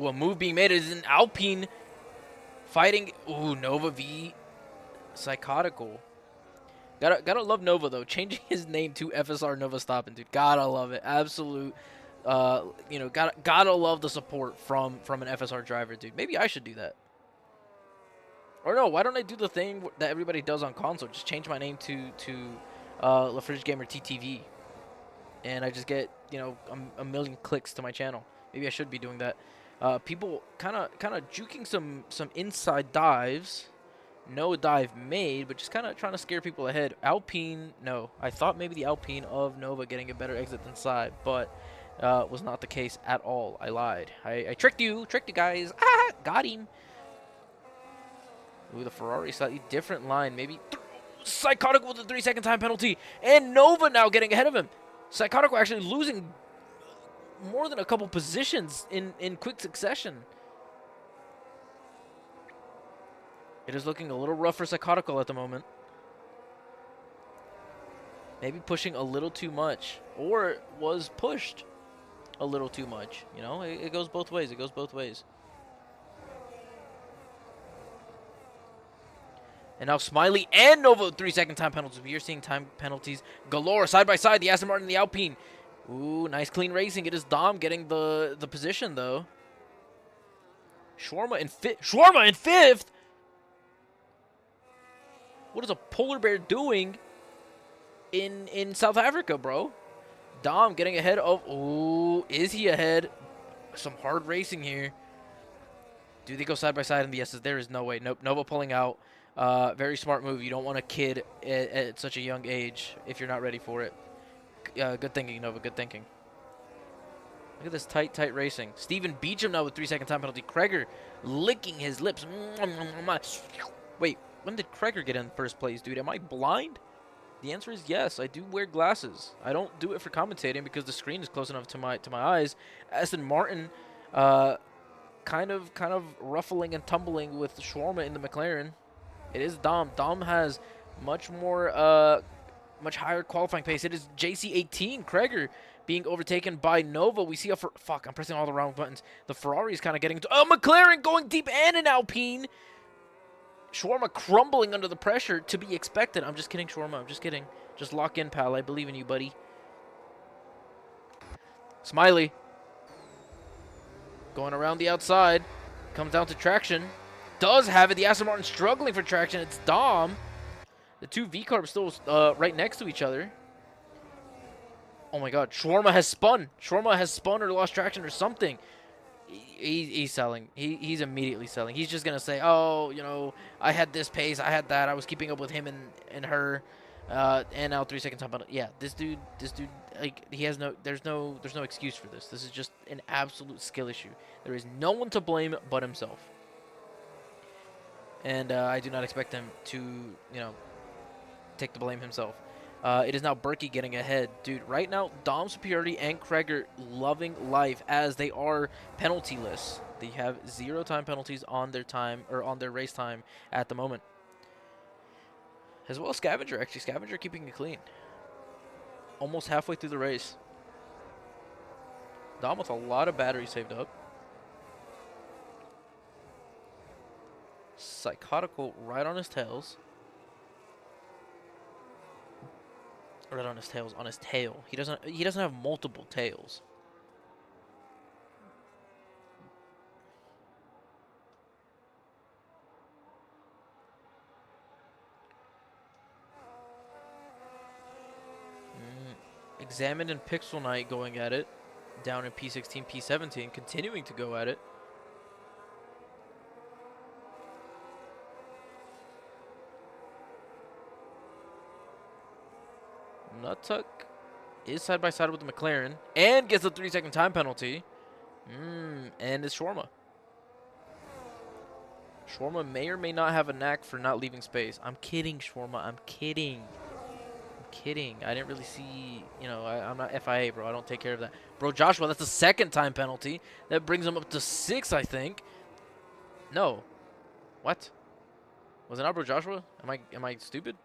Ooh, a move being made is an Alpine fighting. Ooh, Nova v Psychotical. Gotta love Nova though. Changing his name to FSR Nova Stoppin', dude. Gotta love it. Absolute. Gotta love the support from an FSR driver, dude. Maybe I should do that. Or no, why don't I do the thing that everybody does on console? Just change my name to LaFridge Gamer TTV, and I just get a million clicks to my channel. Maybe I should be doing that. People kind of juking some inside dives. No dive made, but just kind of trying to scare people ahead. Alpine, no. I thought maybe the Alpine of Nova getting a better exit than side, but was not the case at all. I lied. I tricked you guys. Ah, got him. Ooh, the Ferrari slightly different line. Maybe Psychotic with a 3-second time penalty, and Nova now getting ahead of him. Psychotic actually losing more than a couple positions in quick succession. It is looking a little rough for Psychotical at the moment. Maybe pushing a little too much, or was pushed a little too much. You know, it goes both ways. It goes both ways. And now Smiley and Nova 3-second time penalties. We are seeing time penalties galore. Side by side, the Aston Martin and the Alpine. Ooh, nice clean racing. It is Dom getting the position, though. Shawarma in fifth? What is a polar bear doing in South Africa, bro? Dom getting ahead of... Ooh, is he ahead? Some hard racing here. Do they go side by side in the S's? There is no way. Nope. Nova pulling out. Very smart move. You don't want a kid at such a young age if you're not ready for it. Good thinking, Nova. Good thinking. Look at this tight racing. Steven Beecham now with 3-second time penalty. Kreger licking his lips. Wait, when did Kreger get in first place, dude? Am I blind? The answer is yes. I do wear glasses. I don't do it for commentating because the screen is close enough to my eyes. Aston Martin, kind of ruffling and tumbling with Shawarma in the McLaren. It is Dom. Dom has much much higher qualifying pace. It is JC18, Kreger, being overtaken by Nova. We see fuck, I'm pressing all the wrong buttons. The Ferrari is kind of getting to... Oh, McLaren going deep and an Alpine. Shawarma crumbling under the pressure, to be expected. I'm just kidding, Shawarma. I'm just kidding. Just lock in, pal. I believe in you, buddy. Smiley. Going around the outside. Comes down to traction. Does have it. The Aston Martin struggling for traction. It's Dom. The two V-carbs still right next to each other. Oh my god. Shawarma has spun. Shawarma has spun or lost traction or something. He's selling. He's immediately selling. He's just going to say, oh, you know, I had this pace. I had that. I was keeping up with him and her. And now 3-second time. Yeah, this dude, like, he has there's no excuse for this. This is just an absolute skill issue. There is no one to blame but himself. And I do not expect him to, you know, take the blame himself. It is now Berkey getting ahead. Dude, right now, Dom Superiority and Kreger loving life as they are penaltyless. They have 0 time penalties on their time, or on their race time at the moment. As well as Scavenger, actually. Scavenger keeping it clean. Almost halfway through the race. Dom with a lot of battery saved up. Psychotical right on his tails. Right on his tails, on his tail. He doesn't have multiple tails. Examined and Pixel Knight going at it. Down in P16, P17, continuing to go at it. Nuttuck is side by side with the McLaren and gets a 3-second time penalty. And it's Shawarma. Shawarma may or may not have a knack for not leaving space. I'm kidding, Shawarma. I'm kidding. I'm kidding. I didn't really see, you know, I'm not FIA, bro. I don't take care of that. Bro, Joshua, that's the second time penalty. That brings him up to 6, I think. No. What? Was it not Bro Joshua? Am I stupid?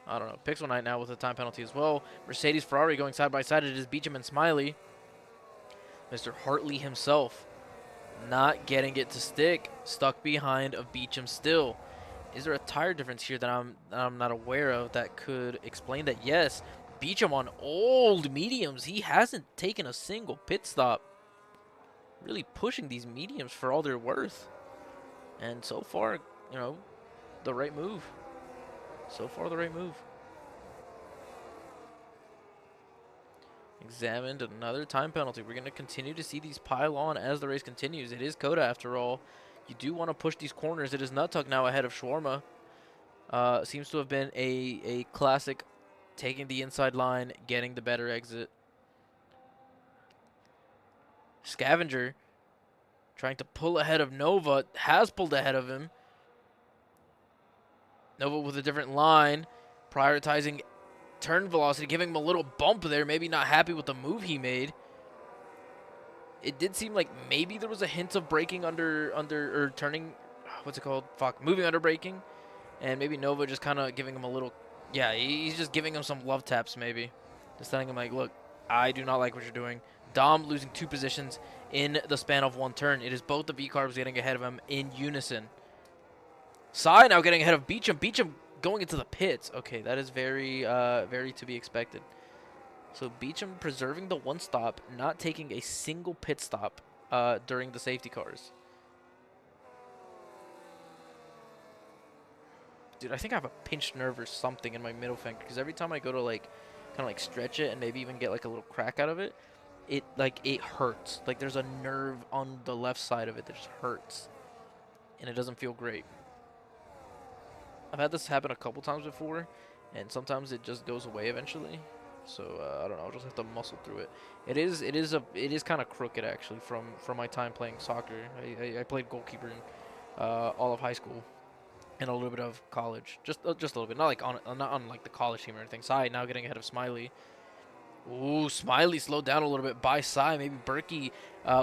I don't know. Pixel Knight now with a time penalty as well. Mercedes, Ferrari going side by side. It is Beecham and Smiley. Mr. Hartley himself not getting it to stick. Stuck behind of Beecham still. Is there a tire difference here that I'm not aware of that could explain that? Yes. Beecham on old mediums. He hasn't taken a single pit stop. Really pushing these mediums for all they're worth. And so far, you know, the right move. So far, the right move. Examined another time penalty. We're going to continue to see these pile on as the race continues. It is COTA after all. You do want to push these corners. It is Nuttuck now ahead of Shawarma. Seems to have been a classic taking the inside line, getting the better exit. Scavenger trying to pull ahead of Nova. Has pulled ahead of him. Nova with a different line, prioritizing turn velocity, giving him a little bump there, maybe not happy with the move he made. It did seem like maybe there was a hint of braking or turning, what's it called? Fuck, moving under braking. And maybe Nova just kind of giving him a little, yeah, he's just giving him some love taps maybe. Just telling him like, look, I do not like what you're doing. Dom losing 2 positions in the span of 1 turn. It is both the V-carbs getting ahead of him in unison. Sai now getting ahead of Beecham. Beecham going into the pits. Okay, that is very to be expected. So Beecham preserving the 1 stop, not taking a single pit stop during the safety cars. Dude, I think I have a pinched nerve or something in my middle finger because every time I go to like kind of like stretch it and maybe even get like a little crack out of it, it hurts. Like there's a nerve on the left side of it that just hurts. And it doesn't feel great. I've had this happen a couple times before, and sometimes it just goes away eventually. So I don't know. I'll just have to muscle through it. It is kind of crooked actually from my time playing soccer. I played goalkeeper in all of high school and a little bit of college. Just a little bit. Not on like the college team or anything. Sai now getting ahead of Smiley. Ooh, Smiley slowed down a little bit by Sai. Maybe Berkey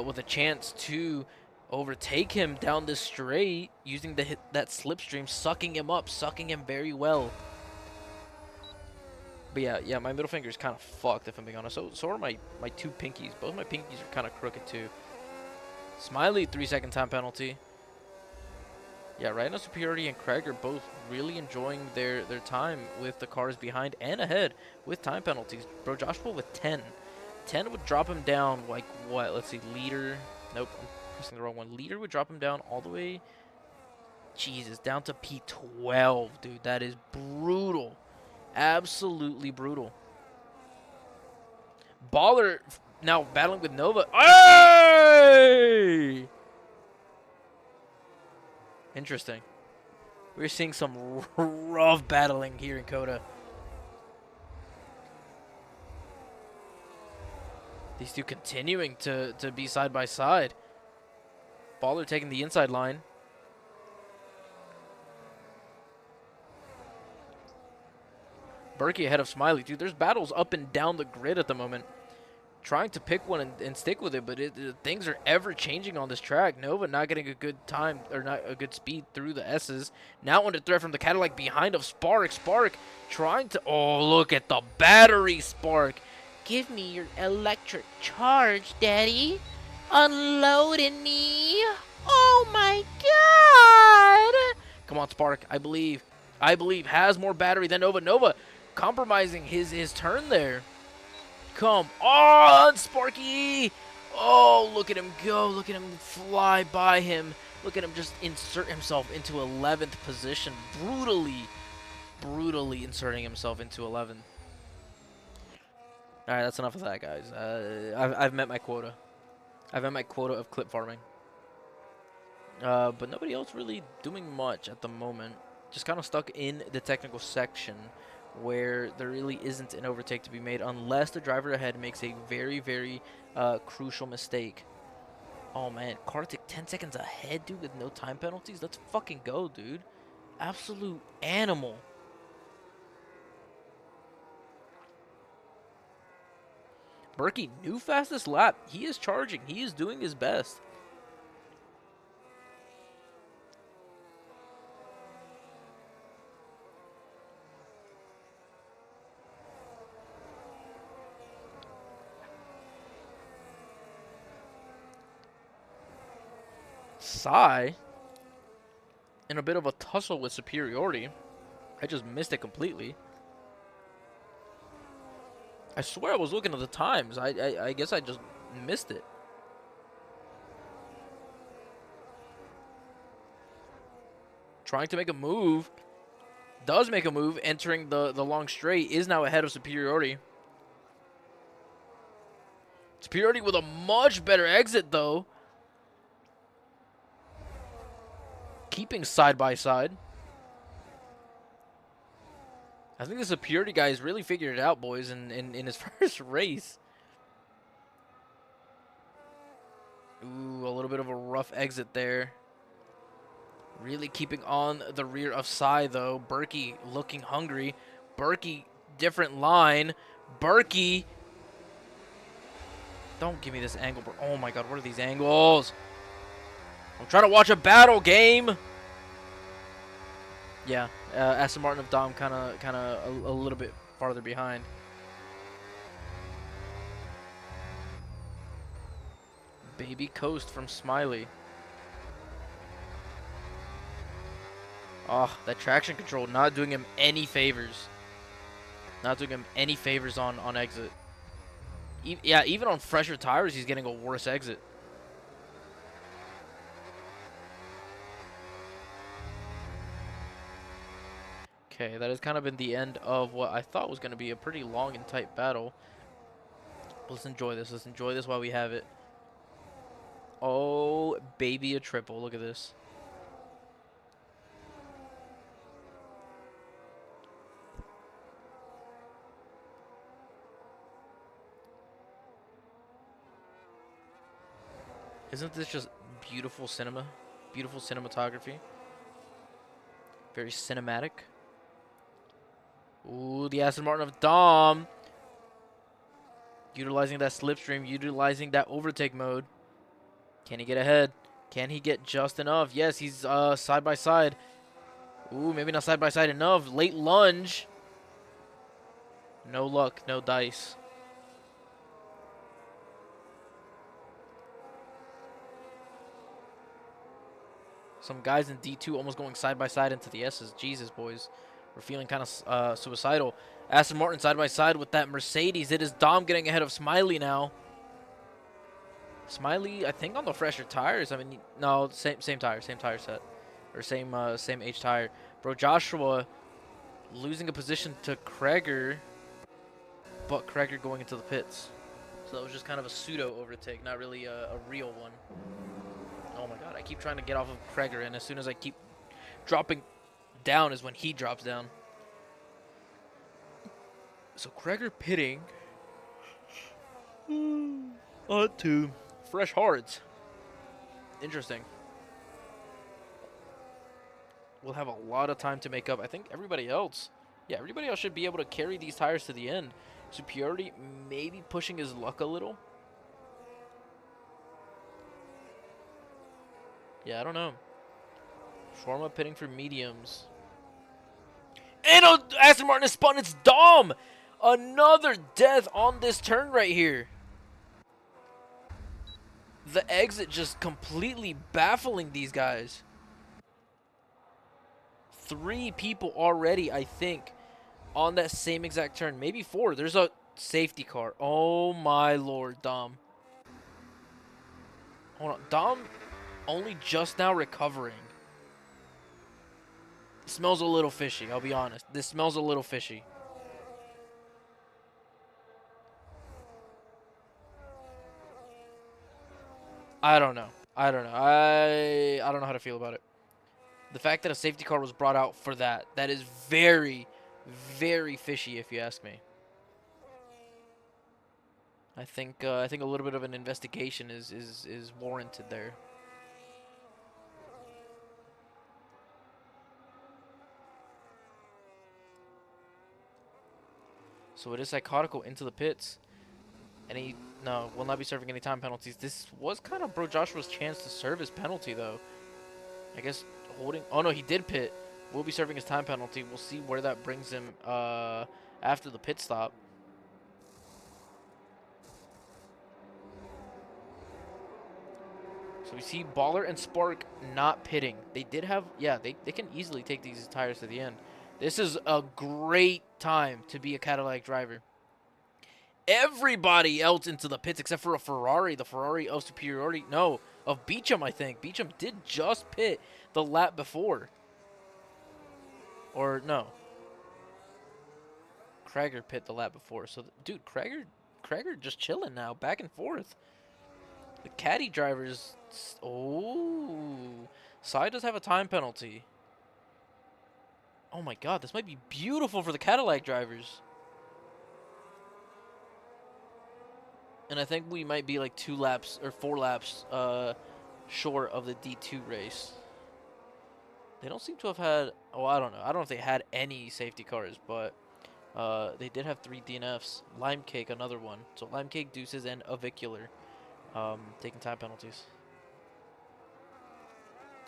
with a chance to overtake him down this straight using that slipstream, sucking him up, sucking him very well. But yeah, my middle finger is kind of fucked if I'm being honest. So are my 2 pinkies. Both my pinkies are kind of crooked too. Smiley 3-second time penalty. Yeah, Rhino Superiority and Craig are both really enjoying their time with the cars behind and ahead with time penalties. Bro Joshua with 10. 10 would drop him down like what? Let's see, leader. Nope. The wrong one. Leader would drop him down all the way. Jesus, down to P12, dude. That is brutal. Absolutely brutal. Baller now battling with Nova. Hey! Interesting. We're seeing some rough battling here in COTA. These 2 continuing to be side by side. Baller taking the inside line. Berkey ahead of Smiley. Dude, there's battles up and down the grid at the moment. Trying to pick one and stick with it, but things are ever changing on this track. Nova not getting a good time, or not a good speed through the S's. Now under threat from the Cadillac behind of Spark. Spark trying to, oh, look at the battery, Spark. Give me your electric charge, Daddy. Unloading me. Oh my God. Come on, Spark. I believe has more battery than Nova. Nova compromising his turn there. Come on, Sparky. Oh, look at him go. Look at him fly by him. Look at him just insert himself into 11th position. Brutally inserting himself into 11th. All right, that's enough of that, guys. I've met my quota. I've met my quota of clip farming. But nobody else really doing much at the moment. Just kind of stuck in the technical section where there really isn't an overtake to be made unless the driver ahead makes a very, very crucial mistake. Oh, man. Kartik 10 seconds ahead, dude, with no time penalties? Let's fucking go, dude. Absolute animal. Berkey, new fastest lap. He is charging. He is doing his best. Sai, in a bit of a tussle with superiority. I just missed it completely. I swear I was looking at the times. I guess I just missed it. Trying to make a move. Does make a move. Entering the long straight. Is now ahead of superiority. Superiority with a much better exit, though. Keeping side by side. I think the superiority guy has really figured it out, boys, in his first race. Ooh, a little bit of a rough exit there. Really keeping on the rear of Sai, though. Berkey looking hungry. Berkey, different line. Berkey. Don't give me this angle. Oh, my God. What are these angles? I'm trying to watch a battle game. Yeah. Aston Martin of Dom kind of a little bit farther behind. Baby coast from Smiley. Oh, that traction control not doing him any favors. Not doing him any favors on exit. Yeah, even on fresher tires, he's getting a worse exit. Okay, that has kind of been the end of what I thought was going to be a pretty long and tight battle. Let's enjoy this. Let's enjoy this while we have it. Oh, baby, a triple. Look at this. Isn't this just beautiful cinema? Beautiful cinematography. Very cinematic. Ooh, the Aston Martin of Dom. Utilizing that slipstream, utilizing that overtake mode. Can he get ahead? Can he get just enough? Yes, he's side by side. Ooh, maybe not side by side enough. Late lunge. No luck, no dice. Some guys in D2 almost going side by side into the S's. Jesus, boys. We're feeling kind of suicidal. Aston Martin side by side with that Mercedes. It is Dom getting ahead of Smiley now. Smiley, I think on the fresher tires. I mean, no, same tire set, or same H tire. Bro, Joshua losing a position to Kreger, but Kreger going into the pits. So that was just kind of a pseudo overtake, not really a real one. Oh my God, I keep trying to get off of Kreger, and as soon as I keep dropping down is when he drops down. So Kreger pitting to fresh hards. Interesting. We'll have a lot of time to make up. I think everybody else, yeah, everybody else should be able to carry these tires to the end. Superiority maybe pushing his luck a little. Yeah, I don't know. Shawarma pitting for mediums. And Aston Martin has spun. It's Dom. Another death on this turn right here. The exit just completely baffling these guys. 3 people already, I think, on that same exact turn. Maybe 4. There's a safety car. Oh, my Lord, Dom. Hold on. Dom only just now recovering. It smells a little fishy, I'll be honest. This smells a little fishy. I don't know. I don't know. I don't know how to feel about it. The fact that a safety car was brought out for that is very, very fishy, if you ask me. I think a little bit of an investigation is warranted there. So it is Psychotical into the pits, and he no will not be serving any time penalties. This was kind of Bro Joshua's chance to serve his penalty though. I guess holding. Oh no, he did pit. Will be serving his time penalty. We'll see where that brings him after the pit stop. So we see Baller and Spark not pitting. They did have, yeah, they can easily take these tires to the end. This is a great time to be a Cadillac driver. Everybody else into the pits except for a Ferrari. The Ferrari of superiority. No, of Beecham, I think. Beecham did just pit the lap before. Or, no. Krager pit the lap before. So, dude, Krager just chilling now. Back and forth. The caddy drivers. Oh. Sai does have a time penalty. Oh my god, this might be beautiful for the Cadillac drivers. And I think we might be like 2 laps or 4 laps short of the D2 race. They don't seem to have had, oh, I don't know. I don't know if they had any safety cars, but they did have 3 DNFs. Lime Cake, another one. So Lime Cake, Deuces, and Avicular taking time penalties.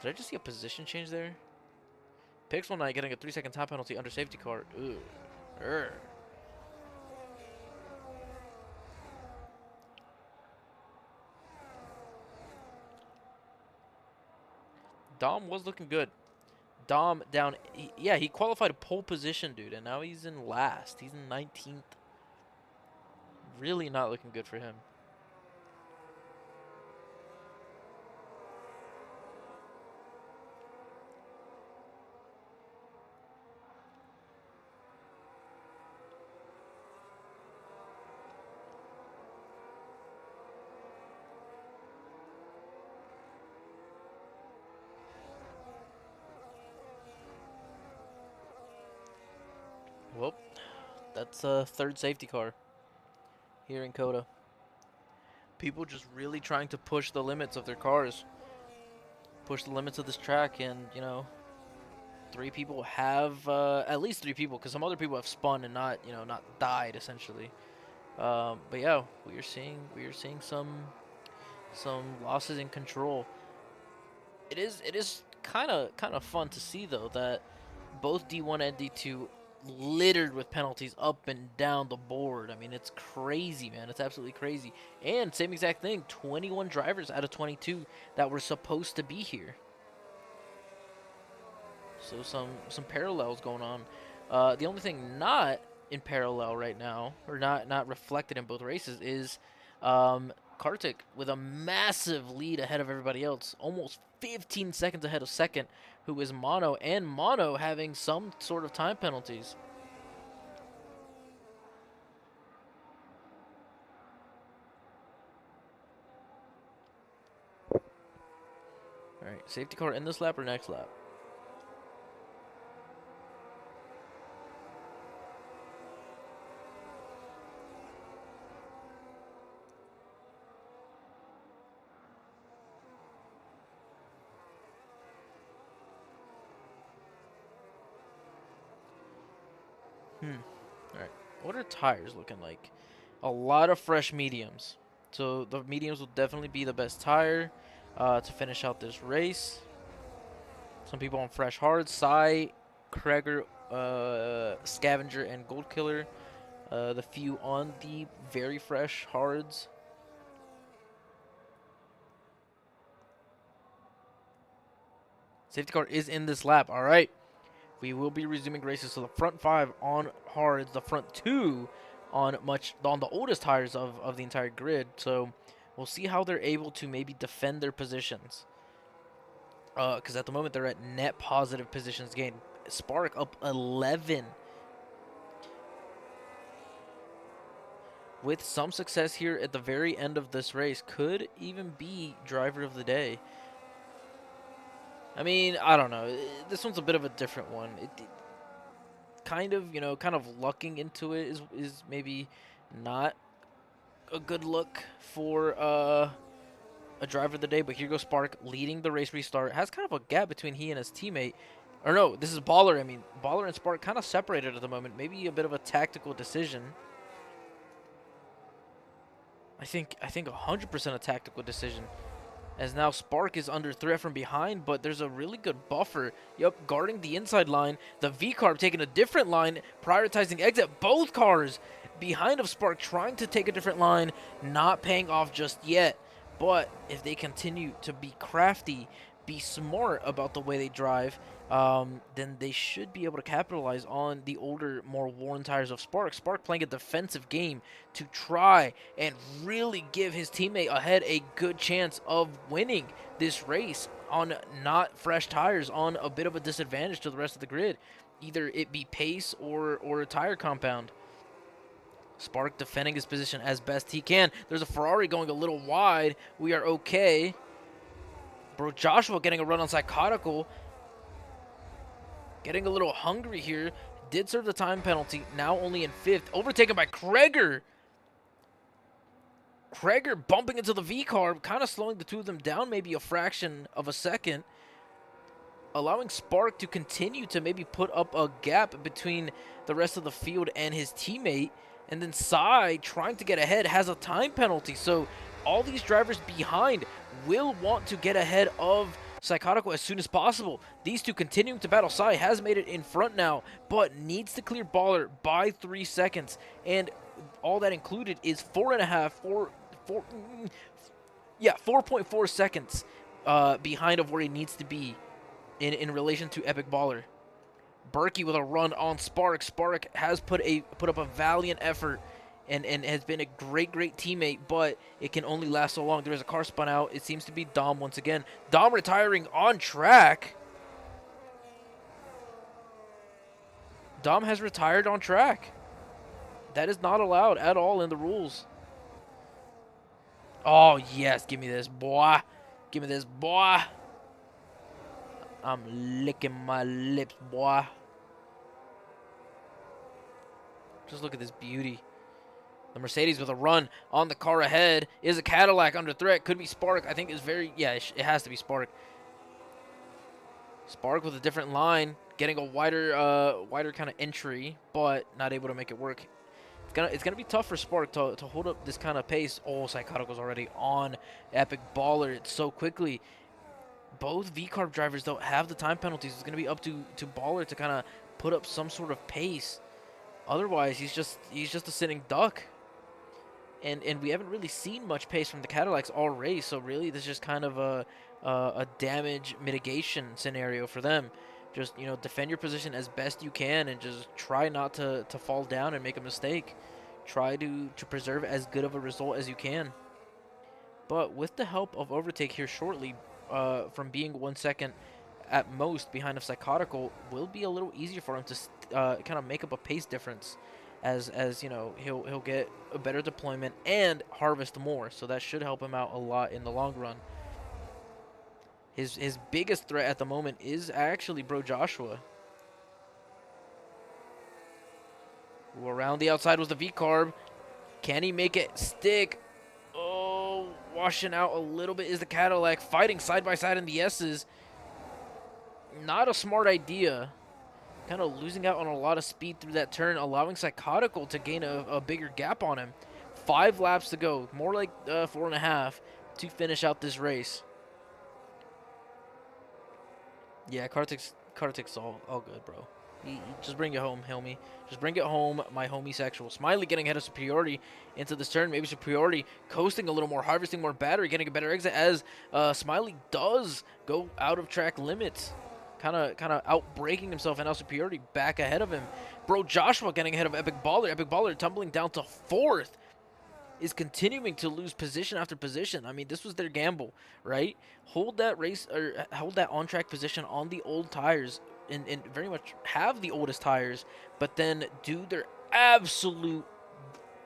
Did I just see a position change there? Pixel Knight getting a 3-second time penalty under safety car. Ooh. Urgh. Dom was looking good. Dom down. Yeah, he qualified a pole position, dude, and now he's in last. He's in 19th. Really not looking good for him. Well, that's a 3rd safety car here in COTA. People just really trying to push the limits of their cars. Push the limits of this track, and, you know, 3 people have, at least 3 people, because some other people have spun and not, you know, not died, essentially. But yeah, we are seeing some losses in control. It is kind of fun to see though that both D1 and D2 littered with penalties up and down the board. I mean, it's crazy, man. It's absolutely crazy. And same exact thing, 21 drivers out of 22 that were supposed to be here. So some parallels going on. The only thing not in parallel right now, or not reflected in both races, is Kartik with a massive lead ahead of everybody else, almost 15 seconds ahead of second, who is Mono, and Mono having some sort of time penalties. All right, safety car in this lap or next lap? All right, what are tires looking like? A lot of fresh mediums. So the mediums will definitely be the best tire to finish out this race. Some people on fresh hards. Sai, Kreger, Scavenger, and Gold Killer. The few on the very fresh hards. Safety car is in this lap. All right. We will be resuming races. So the front 5 on hards, the front 2 on the oldest tires of the entire grid. So we'll see how they're able to maybe defend their positions. Because at the moment they're at net positive positions gained. Spark up 11. with some success here at the very end of this race, could even be driver of the day. I mean, I don't know. This one's a bit of a different one. It kind of, kind of lucking into it is maybe not a good look for a driver of the day. But here goes Spark leading the race restart. Has kind of a gap between he and his teammate. Or no, this is Baller. I mean, Baller and Spark kind of separated at the moment. Maybe a bit of a tactical decision. I think 100% a tactical decision. As now Spark is under threat from behind, but there's a really good buffer. Yup, guarding the inside line. The V-Carb taking a different line, prioritizing exit. Both cars behind of Spark trying to take a different line, not paying off just yet. But if they continue to be crafty, be smart about the way they drive, then they should be able to capitalize on the older, more worn tires of Spark. Spark playing a defensive game to try and really give his teammate ahead a good chance of winning this race on not fresh tires, on a bit of a disadvantage to the rest of the grid. Either it be pace or a tire compound. Spark defending his position as best he can. There's a Ferrari going a little wide. We are okay. Bro, Joshua getting a run on Psychotical. Getting a little hungry here. Did serve the time penalty. Now only in 5th. Overtaken by Kreger. Kreger bumping into the V-Carb. Kind of slowing the two of them down maybe a fraction of a second. Allowing Spark to continue to maybe put up a gap between the rest of the field and his teammate. And then Sai, trying to get ahead, has a time penalty. So all these drivers behind will want to get ahead of Psychotical as soon as possible. These two continuing to battle. Sai has made it in front now, but needs to clear Baller by 3 seconds. And all that included is 4.4 seconds behind of where he needs to be in relation to Epic Baller. Berkey with a run on Spark. Spark has put up a valiant effort and has been a great teammate, but it can only last so long. There is a car spun out. It seems to be Dom once again. Dom retiring on track. Dom has retired on track. That is not allowed at all in the rules. Oh, yes. Give me this, boy. Give me this, boy. I'm licking my lips, boy. Just look at this beauty. The Mercedes with a run on the car ahead. Is a Cadillac under threat. Could be Spark. I think it's very... Yeah, it has to be Spark. Spark with a different line. Getting a wider kind of entry, but not able to make it work. It's gonna be tough for Spark to hold up this kind of pace. Oh, Psychotical's already on Epic Baller so quickly. Both V-Carb drivers don't have the time penalties. It's gonna be up to Baller to kind of put up some sort of pace. Otherwise, he's just a sitting duck. And we haven't really seen much pace from the Cadillacs all race. So really, this is just kind of a damage mitigation scenario for them. Just, defend your position as best you can and just try not to fall down and make a mistake. Try to preserve as good of a result as you can. But with the help of Overtake here shortly, from being 1 second at most behind of Psychotical, will be a little easier for him to kind of make up a pace difference, as he'll get a better deployment and harvest more. So that should help him out a lot in the long run. His biggest threat at the moment is actually Bro Joshua. Ooh, around the outside was the V-Carb. Can he make it stick? Oh, washing out a little bit is the Cadillac. Fighting side by side in the S's. Not a smart idea. Kind of losing out on a lot of speed through that turn, allowing Psychotical to gain a bigger gap on him. 5 laps to go. More like 4.5 to finish out this race. Yeah, Kartik's all good, bro. Just bring it home, homie. Just bring it home, my homosexual. Smiley getting ahead of Superiority into this turn. Maybe Superiority coasting a little more, harvesting more battery, getting a better exit as Smiley does go out of track limits. Kind of out-braking himself, and now Superiority back ahead of him. Bro Joshua getting ahead of Epic Baller. Epic Baller tumbling down to 4th. Is continuing to lose position after position. I mean, this was their gamble, right? Hold that race, or hold that on-track position on the old tires, and very much have the oldest tires, but then do their absolute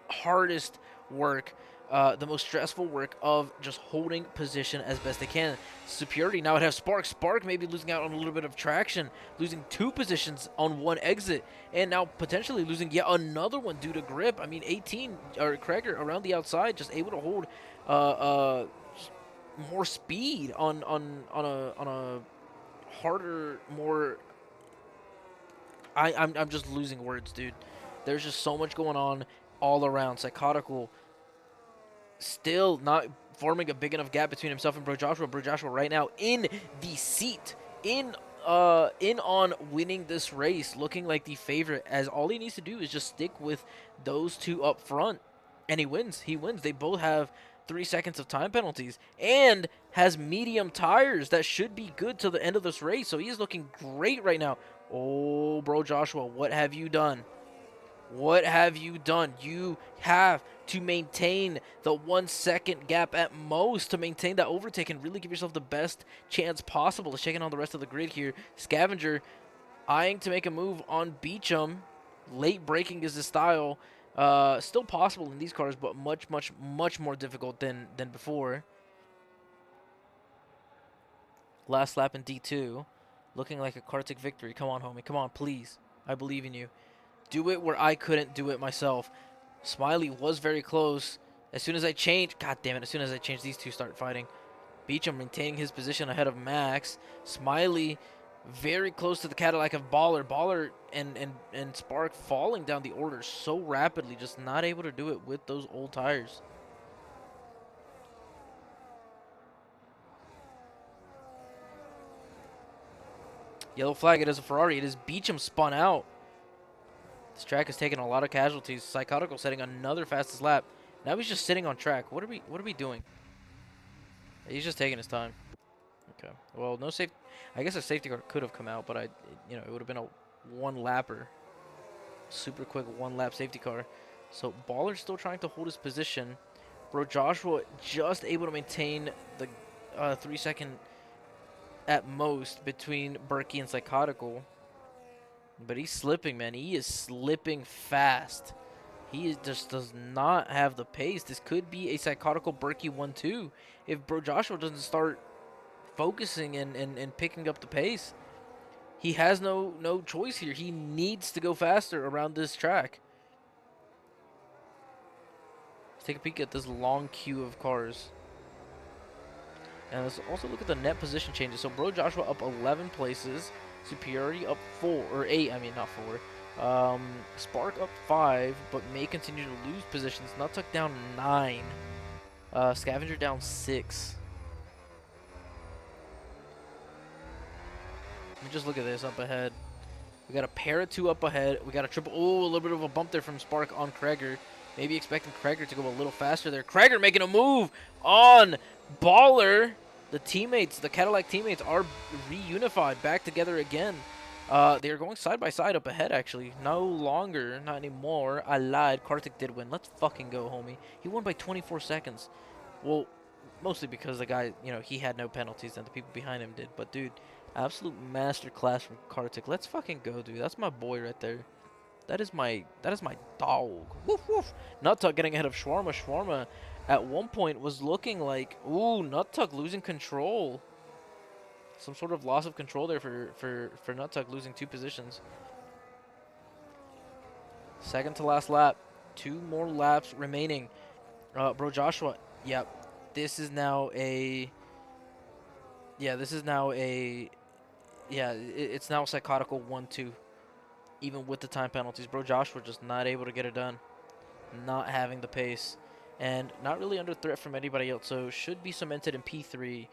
hardest work, the most stressful work of just holding position as best they can. Superiority now would have Spark. Spark maybe losing out on a little bit of traction, losing 2 positions on 1 exit, and now potentially losing yet another one due to grip. I mean, 18 or Kreger around the outside, just able to hold uh, uh, more speed on a harder, more. I'm just losing words, dude. There's just so much going on all around. Psychotical still not forming a big enough gap between himself and Bro Joshua. Bro Joshua right now in the seat, in on winning this race, looking like the favorite, as all he needs to do is just stick with those two up front, and he wins. He wins. They both have 3 seconds of time penalties and has medium tires that should be good till the end of this race. So he is looking great right now. Oh, Bro Joshua, what have you done? What have you done? You have to maintain the 1 second gap at most to maintain that overtake and really give yourself the best chance possible. Let's check in on the rest of the grid here. Scavenger eyeing to make a move on Beecham. Late braking is his style. Still possible in these cars, but much more difficult than before. Last lap in D2. Looking like a Kartik victory. Come on, homie. Come on, please. I believe in you. Do it where I couldn't do it myself. Smiley was very close. As soon as I change, god damn it, as soon as I change, these two start fighting. Beecham maintaining his position ahead of Max. Smiley very close to the Cadillac of Baller. Baller and Spark falling down the order so rapidly, just not able to do it with those old tires. Yellow flag, it is a Ferrari. It is Beecham spun out. This track has taken a lot of casualties. Psychotical setting another fastest lap. Now he's just sitting on track. What are we doing? He's just taking his time. Okay. Well, no safe. I guess a safety car could have come out, but it would have been a one lapper. Super quick 1 lap safety car. So Baller's still trying to hold his position. Bro Joshua just able to maintain the 3 second at most between Berkey and Psychotical. But he's slipping, man. He is slipping fast. Just does not have the pace. This could be a Psychotical Berkey 1-2 if Bro Joshua doesn't start focusing and picking up the pace. He has no choice here. He needs to go faster around this track. Let's take a peek at this long queue of cars. And let's also look at the net position changes. So Bro Joshua up 11 places. Superiority up 4, or 8, I mean, not 4. Spark up 5, but may continue to lose positions. Nuttuck down 9. Scavenger down 6. Let me just look at this up ahead. We got a pair of 2 up ahead. We got a triple. Oh, a little bit of a bump there from Spark on Kreger. Maybe expecting Kreger to go a little faster there. Kreger making a move on Baller. The teammates, the Cadillac teammates, are reunified, back together again. They are going side by side up ahead, actually. No longer, not anymore. I lied. Kartik did win. Let's fucking go, homie. He won by 24 seconds. Well, mostly because the guy, he had no penalties and the people behind him did. But, dude, absolute masterclass from Kartik. Let's fucking go, dude. That's my boy right there. That is my dog. Woof, woof. Nuttuck getting ahead of Shawarma. Shawarma at one point was looking like, ooh, Nuttuck losing control. Some sort of loss of control there for Nuttuck, losing 2 positions. Second to last lap. 2 more laps remaining. Bro Joshua, yep. This is now a... Yeah, this is now a... Yeah, it's now Psychotical 1-2. Even with the time penalties. Bro Joshua just not able to get it done. Not having the pace. And not really under threat from anybody else. So should be cemented in P3,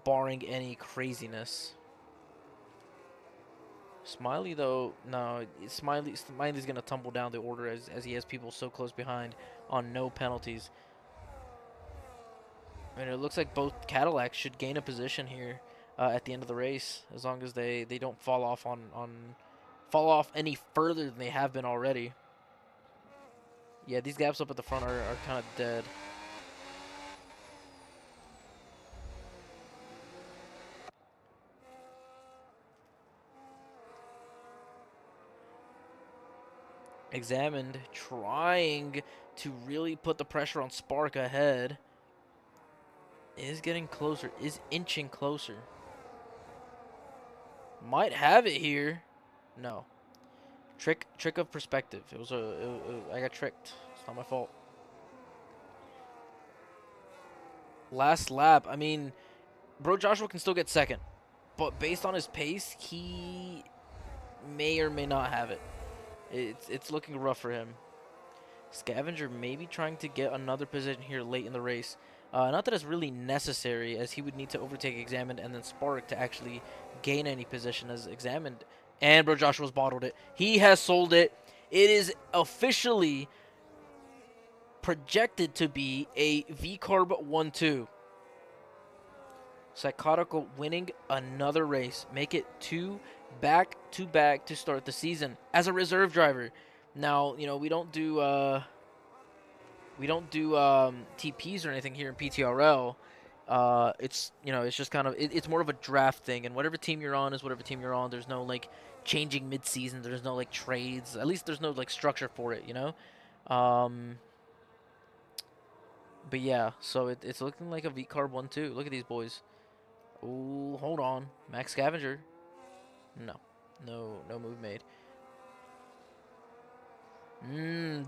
barring any craziness. Smiley, though, no. Smiley's going to tumble down the order as he has people so close behind on no penalties. And it looks like both Cadillacs should gain a position here at the end of the race, as long as they don't fall off fall off any further than they have been already. Yeah, these gaps up at the front are kind of dead. Examined, trying to really put the pressure on Spark ahead. Is getting closer. Is inching closer. Might have it here. No. Trick of perspective. I got tricked. It's not my fault. Last lap. I mean, Bro Joshua can still get second, but based on his pace, he may or may not have it. It's looking rough for him. Scavenger maybe trying to get another position here late in the race. Not that it's really necessary, as he would need to overtake Examined and then Spark to actually gain any position as Examined. And Bro Joshua's bottled it. He has sold it. It is officially projected to be a V-Carb 1-2. Psychotical winning another race. Make it 2 back-to-back to start the season as a reserve driver. Now, we don't do TPs or anything here in PTRL. It's just kind of it's more of a draft thing, and whatever team you're on is whatever team you're on. There's no like changing mid-season. There's no like trades. At least there's no like structure for it, you know. But yeah, so it's looking like a V-Carb 1-2. Look at these boys. Oh, hold on, Max Scavenger. No move made.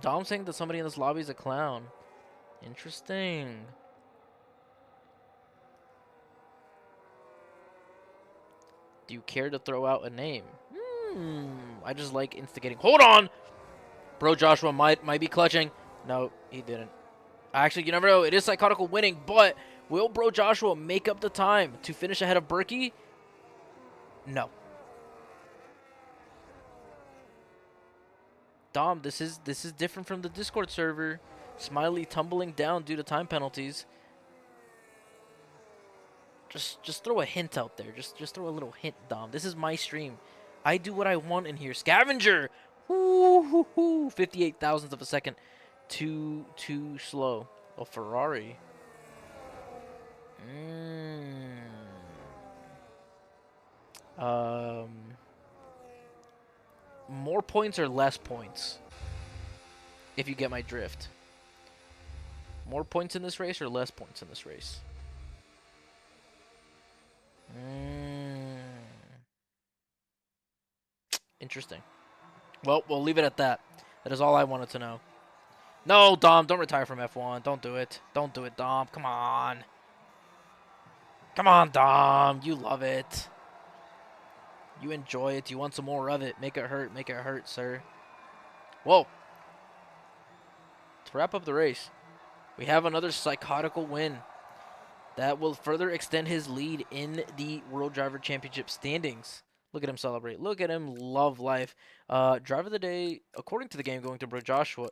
Dom saying that somebody in this lobby is a clown. Interesting. Do you care to throw out a name? I just like instigating. Hold on! Bro Joshua might be clutching. No, he didn't. Actually, you never know. It is Psychotical winning, but will Bro Joshua make up the time to finish ahead of Berkey? No. Dom, this is different from the Discord server. Smiley tumbling down due to time penalties. Just throw a hint out there. Just throw a little hint, Dom. This is my stream. I do what I want in here. Scavenger! Woo-hoo-hoo. 58 thousandths of a second. Too slow. Oh, Ferrari. Um, More points or less points? If you get my drift. More points in this race or less points in this race? Interesting. Well, we'll leave it at that. That is all I wanted to know. No, Dom, don't retire from F1. Don't do it. Don't do it, Dom. Come on. Come on, Dom. You love it. You enjoy it. You want some more of it. Make it hurt. Make it hurt, sir. Whoa. To wrap up the race, we have another Psychotical win. That will further extend his lead in the World Driver Championship standings. Look at him celebrate. Look at him love life. Driver of the day, according to the game, going to Bro Joshua.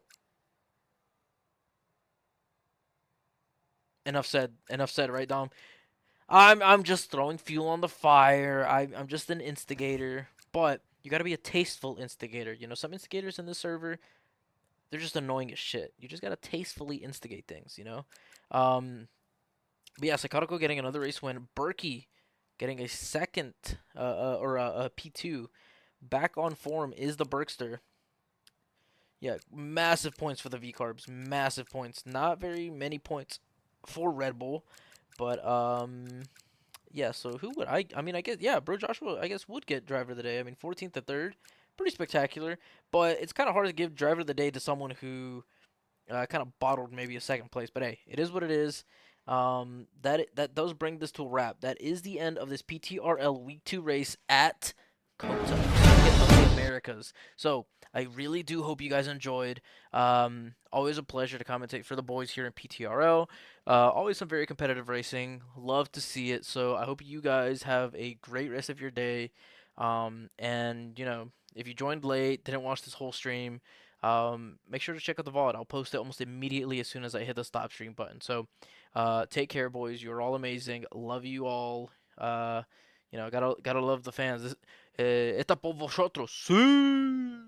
Enough said. Enough said, right, Dom? I'm just throwing fuel on the fire. I'm just an instigator. But you got to be a tasteful instigator. You know, some instigators in this server, they're just annoying as shit. You just got to tastefully instigate things, you know? But yeah, Psychotical getting another race win. Berkey getting a second, or a P2. Back on form is the Berkster. Yeah, massive points for the V-Carbs. Massive points. Not very many points for Red Bull. But, yeah, so who would I mean, I guess, yeah, Bro Joshua, I guess, would get Driver of the Day. I mean, 14th to 3rd. Pretty spectacular. But it's kind of hard to give Driver of the Day to someone who kind of bottled maybe a second place. But, hey, it is what it is. That does bring this to a wrap. That is the end of this PTRL Week 2 race at COTA, Circuit of the Americas. So I really do hope you guys enjoyed. Always a pleasure to commentate for the boys here in PTRL. Always some very competitive racing. Love to see it. So I hope you guys have a great rest of your day. And you know, if you joined late, didn't watch this whole stream, make sure to check out the VOD. I'll post it almost immediately as soon as I hit the stop stream button. So take care, boys. You're all amazing. Love you all. You know, gotta love the fans. Está por vosotros. Sí.